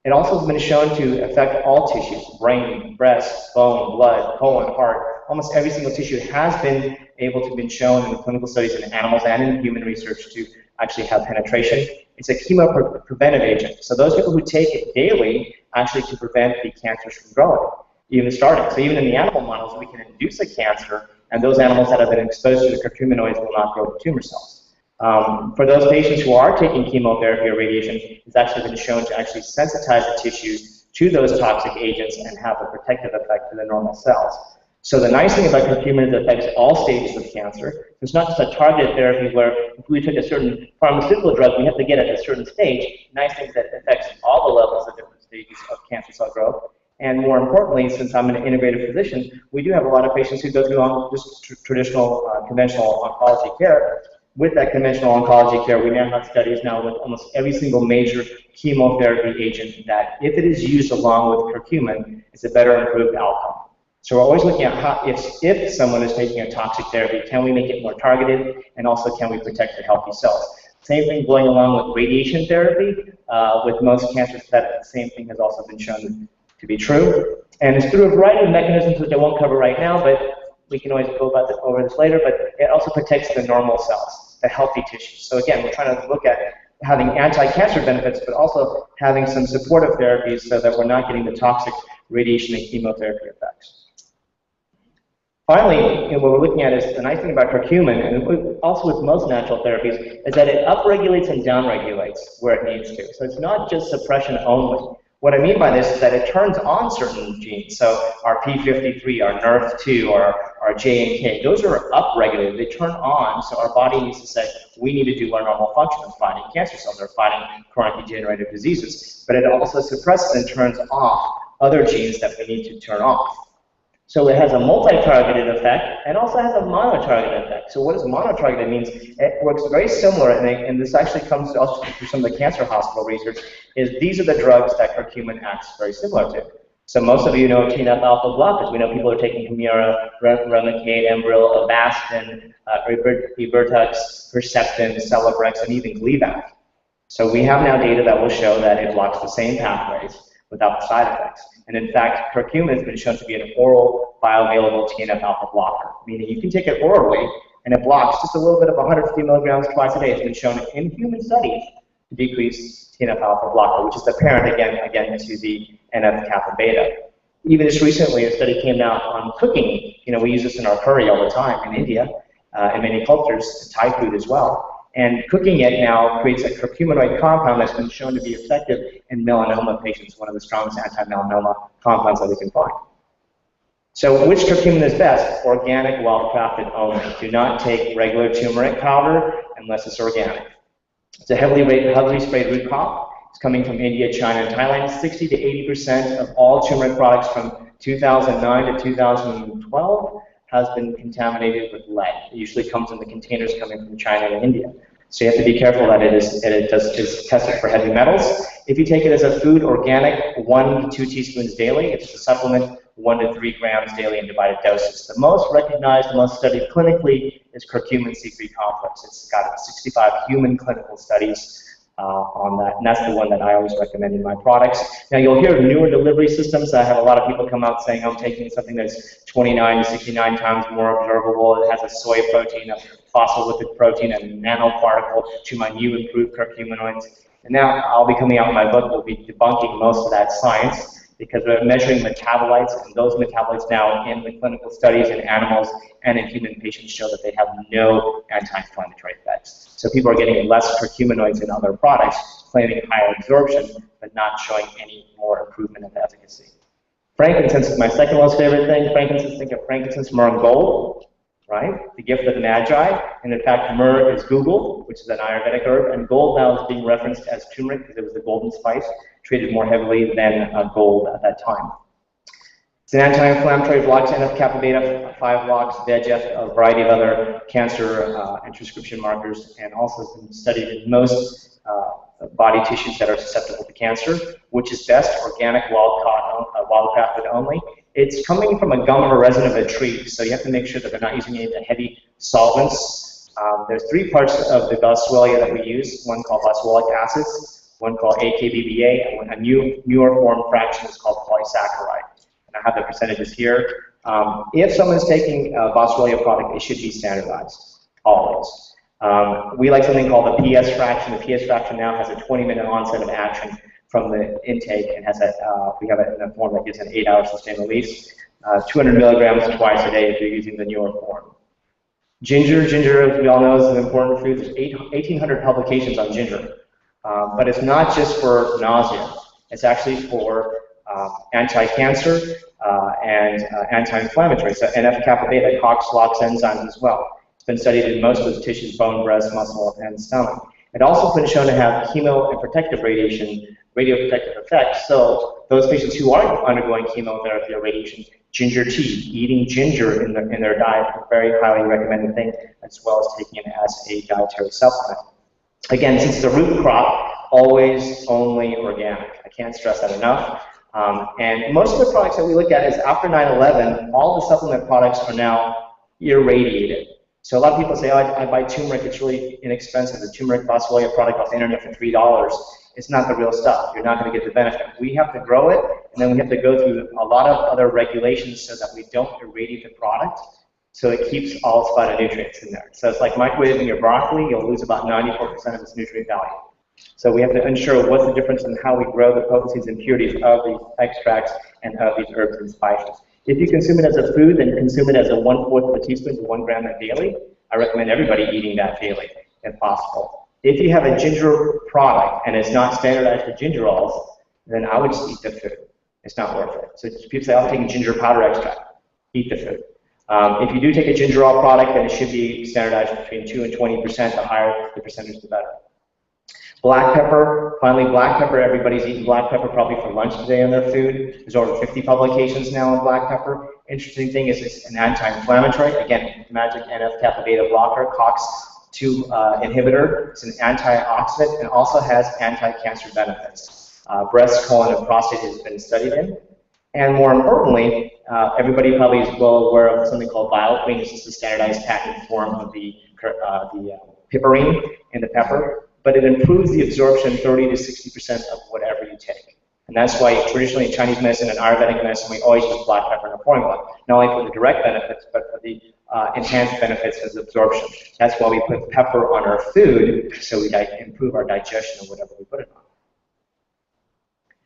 It also has been shown to affect all tissues: brain, breast, bone, blood, colon, heart. Almost every single tissue has been able to be shown in clinical studies in animals and in human research to actually have penetration. It's a chemopreventive agent. So those people who take it daily actually can prevent the cancers from growing, even starting. So even in the animal models, we can induce a cancer, and those animals that have been exposed to the curcuminoids will not grow the tumor cells. For those patients who are taking chemotherapy or radiation, it's actually been shown to actually sensitize the tissues to those toxic agents and have a protective effect to the normal cells. So the nice thing about curcumin is it affects all stages of cancer. It's not just a targeted therapy where if we took a certain pharmaceutical drug, we have to get at a certain stage. The nice thing is that it affects all the levels of different stages of cancer cell growth. And more importantly, since I'm an integrative physician, we do have a lot of patients who go through just traditional, conventional oncology care. With that conventional oncology care, we now have studies now with almost every single major chemotherapy agent that, if it is used along with curcumin, it's a better improved outcome. So we're always looking at how, if someone is taking a toxic therapy, can we make it more targeted, and also can we protect the healthy cells? Same thing going along with radiation therapy. With most cancers, that same thing has also been shown to be true. And it's through a variety of mechanisms which I won't cover right now, but we can always go over this later, but it also protects the normal cells, the healthy tissues. So again, we're trying to look at having anti-cancer benefits, but also having some supportive therapies so that we're not getting the toxic radiation and chemotherapy effects. Finally, what we're looking at is the nice thing about curcumin, and also with most natural therapies, is that it upregulates and downregulates where it needs to. So it's not just suppression only. What I mean by this is that it turns on certain genes. So our P53, our NRF2, our J and K, those are upregulated. They turn on, so our body needs to say, we need to do our normal function of fighting cancer cells or fighting chronic degenerative diseases. But it also suppresses and turns off other genes that we need to turn off. So it has a multi-targeted effect and also has a mono-targeted effect. So what does mono-targeted means? It works very similar, and this actually comes also through some of the cancer hospital research, is these are the drugs that curcumin acts very similar to. So most of you know TNF-alpha blockers. We know people are taking Humira, Remicade, Enbrel, Avastin, Erbitux, Herceptin, Celebrex, and even Gleevec. So we have now data that will show that it blocks the same pathways without the side effects. And in fact, curcumin has been shown to be an oral bioavailable TNF-alpha blocker, meaning you can take it orally and it blocks just a little bit of 150 milligrams twice a day. It's been shown in human studies to decrease TNF-alpha blocker, which is apparent again to the NF-kappa beta. Even just recently, a study came out on cooking. You know, we use this in our curry all the time in India, in many cultures, Thai food as well. And cooking it now creates a curcuminoid compound that's been shown to be effective in melanoma patients, one of the strongest anti-melanoma compounds that we can find. So which curcumin is best? Organic, well-crafted only. Do not take regular turmeric powder unless it's organic. It's a heavily sprayed root crop. It's coming from India, China, and Thailand. 60 to 80% of all turmeric products from 2009 to 2012 has been contaminated with lead. It usually comes in the containers coming from China and India. So you have to be careful that it is tested for heavy metals. If you take it as a food, organic, 1 to 2 teaspoons daily. If it's a supplement, 1 to 3 grams daily in divided doses. The most recognized, the most studied clinically is curcumin C3 complex. It's got 65 human clinical studies on that, and that's the one that I always recommend in my products. Now you'll hear newer delivery systems. I have a lot of people come out saying I'm taking something that's 29 to 69 times more absorbable. It has a soy protein, a phospholipid protein, a nanoparticle to my new improved curcuminoids. And now I'll be coming out in my book, we'll be debunking most of that science, because we're measuring metabolites, and those metabolites now in the clinical studies in animals and in human patients show that they have no anti-inflammatory effects. So people are getting less curcuminoids in other products, claiming higher absorption, but not showing any more improvement of efficacy. Frankincense is my second most favorite thing. Frankincense, think of frankincense, myrrh, and gold, right? The gift of the Magi. And in fact, myrrh is Google, which is an Ayurvedic herb, and gold now is being referenced as turmeric because it was the golden spice, treated more heavily than gold at that time. It's an anti-inflammatory, blocks NF-kappa beta, 5 blocks, VEGF, a variety of other cancer and transcription markers, and also has been studied in most body tissues that are susceptible to cancer. Which is best? Organic, wild-crafted only. It's coming from a gum or resin of a tree, so you have to make sure that they're not using any of the heavy solvents. There's 3 parts of the Boswellia that we use, one called boswellic acids, one called AKBBA, and a newer form fraction is called polysaccharide. And I have the percentages here. If someone's taking a Boswellia product, it should be standardized, always. We like something called the PS fraction. The PS fraction now has a 20-minute onset of action from the intake, and has we have it in a form that gives an 8-hour sustained release. 200 milligrams twice a day if you're using the newer form. Ginger, as we all know, is an important food. There's 1,800 publications on ginger. But it's not just for nausea. It's actually for anti-cancer and anti-inflammatory. So NF-kappa beta, COX, LOX enzymes as well. It's been studied in most of those tissues, bone, breast, muscle, and stomach. It also has been shown to have chemo and protective radiation, radioprotective effects. So those patients who are undergoing chemotherapy or radiation, ginger tea, eating ginger in their diet, a very highly recommended thing, as well as taking it as a dietary supplement. Again, since the root crop, always only organic. I can't stress that enough. And most of the products that we look at is after 9/11, all the supplement products are now irradiated. So a lot of people say, oh, I buy turmeric, it's really inexpensive. The turmeric Boswellia product off the internet for $3. It's not the real stuff. You're not going to get the benefit. We have to grow it, and then we have to go through a lot of other regulations so that we don't irradiate the product, so it keeps all its phytonutrients in there. So it's like microwaving your broccoli, you'll lose about 94% of its nutrient value. So we have to ensure what's the difference in how we grow the potencies and purities of these extracts and of these herbs and spices. If you consume it as a food, then consume it as a 1/4 of a teaspoon to 1 gram daily. I recommend everybody eating that daily, if possible. If you have a ginger product and it's not standardized for gingerols, then I would just eat the food. It's not worth it. So people say, I'm taking ginger powder extract. Eat the food. If you do take a gingerol product, then it should be standardized between 2 and 20%. The higher the percentage, the better. Black pepper, finally black pepper, everybody's eating black pepper probably for lunch today on their food. There's over 50 publications now on black pepper. Interesting thing is it's an anti-inflammatory. Again, magic NF-kappa beta blocker, COX-2 inhibitor. It's an antioxidant and also has anti-cancer benefits. Breast, colon, and prostate has been studied in. And more importantly, everybody probably is well aware of something called BioClean. This is the standardized packaged form of the piperine in the pepper. But it improves the absorption 30 to 60% of whatever you take. And that's why traditionally in Chinese medicine and Ayurvedic medicine, we always use black pepper in our formula, not only for the direct benefits, but for the enhanced benefits as absorption. That's why we put pepper on our food, so we improve our digestion of whatever we put it on.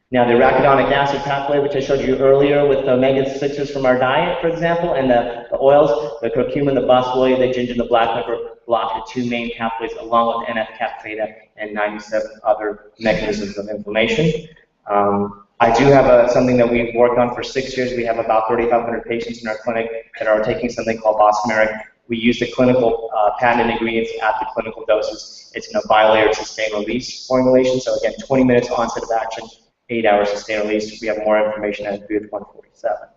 Now the arachidonic acid pathway, which I showed you earlier with the omega-6s from our diet, for example, and the oils, the curcumin, the boswellia, the ginger, and the black pepper, block the two main pathways along with NF-kappa beta and 97 other mechanisms of inflammation. I do have something that we've worked on for 6 years. We have about 3,500 patients in our clinic that are taking something called Bosmeric. We use the clinical patented ingredients at the clinical doses. It's in a bilayered sustained release formulation. So again, 20 minutes onset of action, 8 hours sustained release. We have more information at booth 147.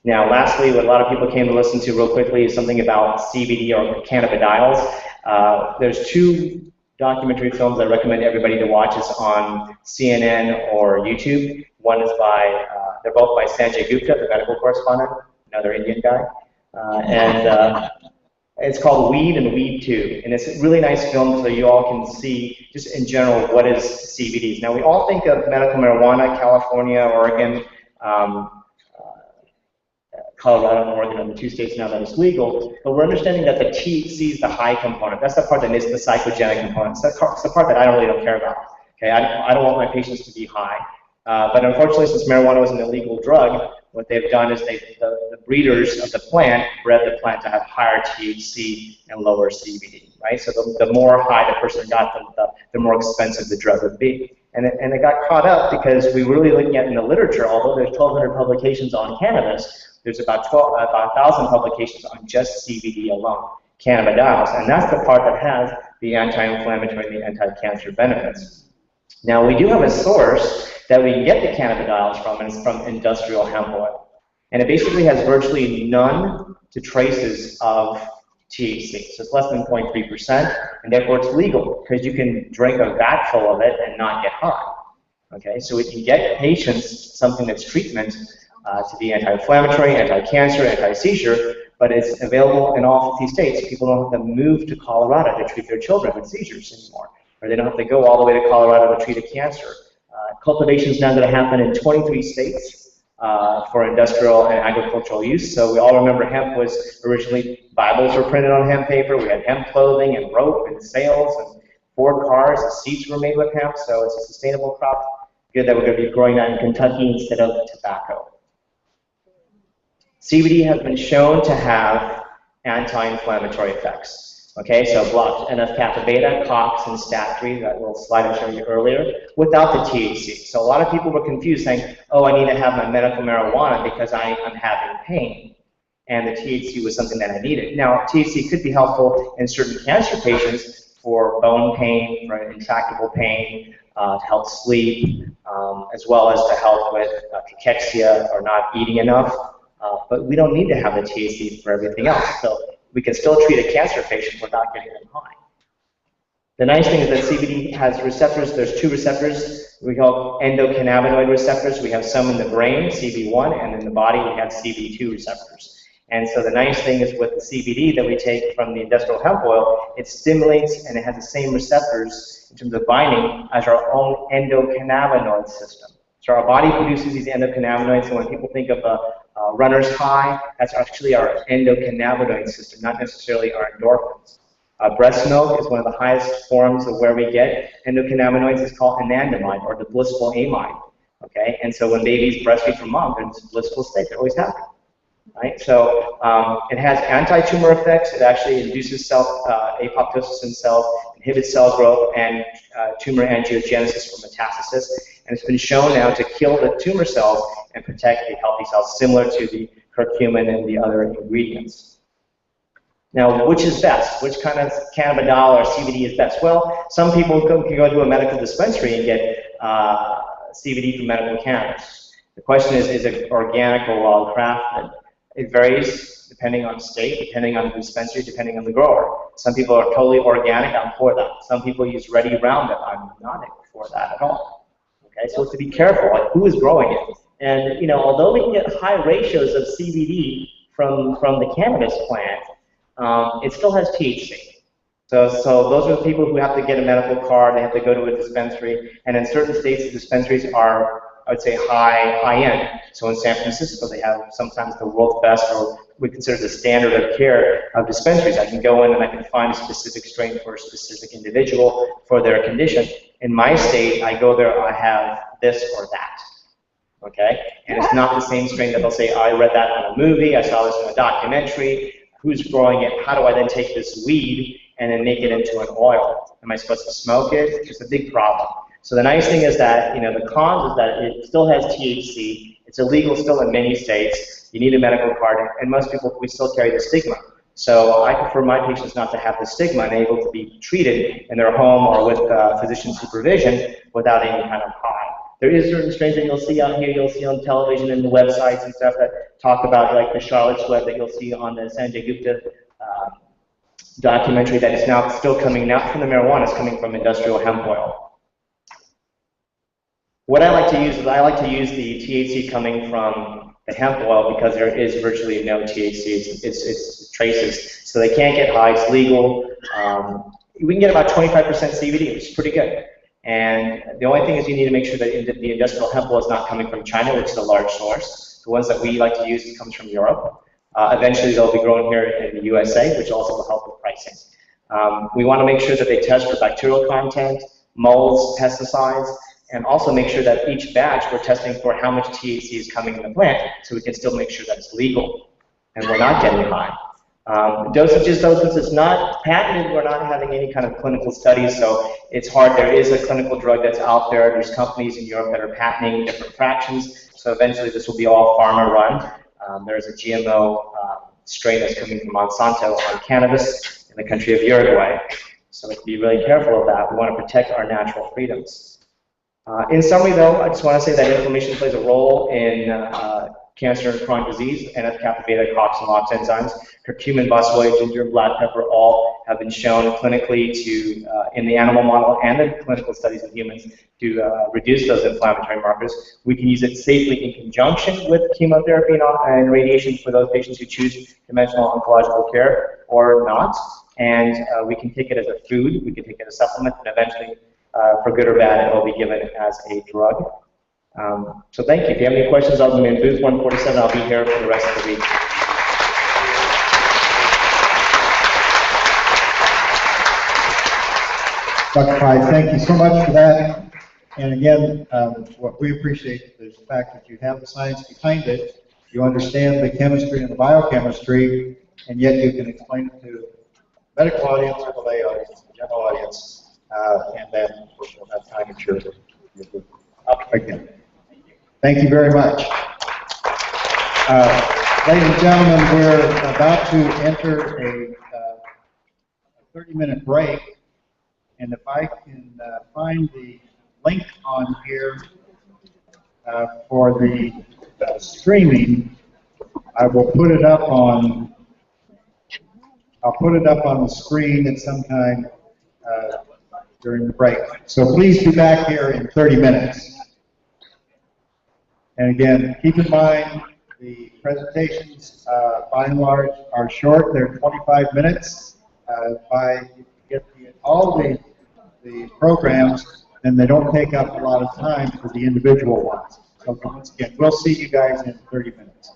Now, lastly, what a lot of people came to listen to real quickly is something about CBD or cannabidiols. There's 2 documentary films I recommend everybody to watch. Is on CNN or YouTube. One is by, they're both by Sanjay Gupta, the medical correspondent, another Indian guy. It's called Weed and Weed 2. And it's a really nice film so you all can see, just in general, what is CBDs. Now, we all think of medical marijuana, California, Oregon, Colorado and Oregon are the 2 states now that is legal, but we're understanding that the THC is the high component. That's the part that is the psychogenic component. That's the part that I really don't care about. Okay, I don't want my patients to be high. But unfortunately, since marijuana was an illegal drug, what they've done is the breeders of the plant bred the plant to have higher THC and lower CBD, right? So the more high the person got, the more expensive the drug would be. And it got caught up because we were really looking at in the literature, although there's 1,200 publications on cannabis, there's about 1,000 publications on just CBD alone, cannabidiols, and that's the part that has the anti-inflammatory and the anti-cancer benefits. Now, we do have a source that we can get the cannabidiols from, and it's from industrial hemp oil. And it basically has virtually none to traces of THC, so it's less than 0.3%, and therefore it's legal, because you can drink a vat full of it and not get high. Okay, so we can get patients something that's treatment to be anti-inflammatory, anti-cancer, anti-seizure, but it's available in all 50 states. People don't have to move to Colorado to treat their children with seizures anymore, or they don't have to go all the way to Colorado to treat a cancer. Cultivation is now going to happen in 23 states for industrial and agricultural use. So we all remember hemp was originally, Bibles were printed on hemp paper, we had hemp clothing and rope and sails and Ford cars, the seats were made with hemp, so it's a sustainable crop. Good that we're going to be growing that in Kentucky instead of tobacco. CBD has been shown to have anti-inflammatory effects. Okay, so blocked NF-kappa beta, COX, and STAT3, that little slide I showed you earlier, without the THC. So a lot of people were confused saying, oh, I need to have my medical marijuana because I'm having pain, and the THC was something that I needed. Now, THC could be helpful in certain cancer patients for bone pain, for intractable pain, to help sleep, as well as to help with cachexia or not eating enough. But we don't need to have the THC for everything else. So we can still treat a cancer patient without getting them high. The nice thing is that CBD has receptors. There's 2 receptors we call endocannabinoid receptors. We have some in the brain, CB1, and in the body we have CB2 receptors. And so the nice thing is with the CBD that we take from the industrial hemp oil, it stimulates and it has the same receptors in terms of binding as our own endocannabinoid system. So our body produces these endocannabinoids, so when people think of a runner's high, that's actually our endocannabinoid system, not necessarily our endorphins. Breast milk is one of the highest forms of where we get endocannabinoids. It's called anandamide, or the blissful amide. Okay, and so when babies breastfeed from mom, they're in this blissful state. They're always happy. Right? So it has anti-tumor effects. It actually induces apoptosis in cells, inhibits cell growth, and tumor angiogenesis for metastasis. And it's been shown now to kill the tumor cells and protect the healthy cells, similar to the curcumin, and the other ingredients. Now, which is best? Which kind of cannabidiol or CBD is best? Well, some people can go to a medical dispensary and get CBD from medical cannabis. The question is it organic or well-crafted? It varies depending on state, depending on the dispensary, depending on the grower. Some people are totally organic, I'm for that. Some people use ready Roundup, I'm not for that at all. Okay, so to be careful, like who is growing it? And you know, although we can get high ratios of CBD from the cannabis plant, it still has THC. So those are the people who have to get a medical card, they have to go to a dispensary, and in certain states the dispensaries are, I would say, high-end. So in San Francisco they have sometimes the world's best, or we consider the standard of care of dispensaries. I can go in and I can find a specific strain for a specific individual for their condition. In my state, I go there, I have this or that. Okay? And it's not the same strain that they'll say, I read that on a movie, I saw this in a documentary, who's growing it, how do I then take this weed and then make it into an oil? Am I supposed to smoke it? It's a big problem. So the nice thing is that, you know, the cons is that it still has THC, it's illegal still in many states, you need a medical card, and most people, we still carry the stigma. So I prefer my patients not to have the stigma and able to be treated in their home or with physician supervision without any kind of high. There is certain strains that you'll see out here, you'll see on television and the websites and stuff that talk about like the Charlotte's Web that you'll see on the Sanjay Gupta documentary that is now still coming, not from the marijuana, it's coming from industrial hemp oil. What I like to use is I like to use the THC coming from the hemp oil because there is virtually no THC, it's traces. So they can't get high, it's legal. We can get about 25% CBD, which is pretty good. And the only thing is you need to make sure that the industrial hemp oil is not coming from China, which is a large source. The ones that we like to use comes from Europe. Eventually they'll be grown here in the USA, which also will help with pricing. We want to make sure that they test for bacterial content, molds, pesticides, and also make sure that each batch we're testing for how much THC is coming in the plant, so we can still make sure that it's legal and we're not getting high. Dosages, though, since it's not patented, we're not having any kind of clinical studies, so it's hard. There is a clinical drug that's out there. There's companies in Europe that are patenting different fractions, so eventually this will be all pharma run. There's a GMO strain that's coming from Monsanto on cannabis in the country of Uruguay, so we have to be really careful of that. We want to protect our natural freedoms. In summary, though, I just want to say that inflammation plays a role in cancer and chronic disease, NF-kappa beta, COX, and LOX enzymes. Curcumin, boswellia, ginger, black pepper all have been shown clinically to, in the animal model and in clinical studies in humans, to reduce those inflammatory markers. We can use it safely in conjunction with chemotherapy and radiation for those patients who choose conventional oncological care or not. And we can take it as a food, we can take it as a supplement, and eventually, for good or bad, it will be given as a drug. So thank you. If you have any questions, I'll be in booth 147. I'll be here for the rest of the week. Dr. Pai, thank you so much for that. And again, what we appreciate is the fact that you have the science behind it, you understand the chemistry and the biochemistry, and yet you can explain it to the medical audience, or the lay audience, the general audience, and then we'll have time to share your booth. Again. Thank you very much. Ladies and gentlemen, we're about to enter a 30-minute break, and if I can find the link on here for the streaming, I will put it up on. I'll put it up on the screen at some time during the break. So please be back here in 30 minutes. And again, keep in mind the presentations, by and large, are short. They're 25 minutes. If I get all the programs, then they don't take up a lot of time for the individual ones. So once again, we'll see you guys in 30 minutes.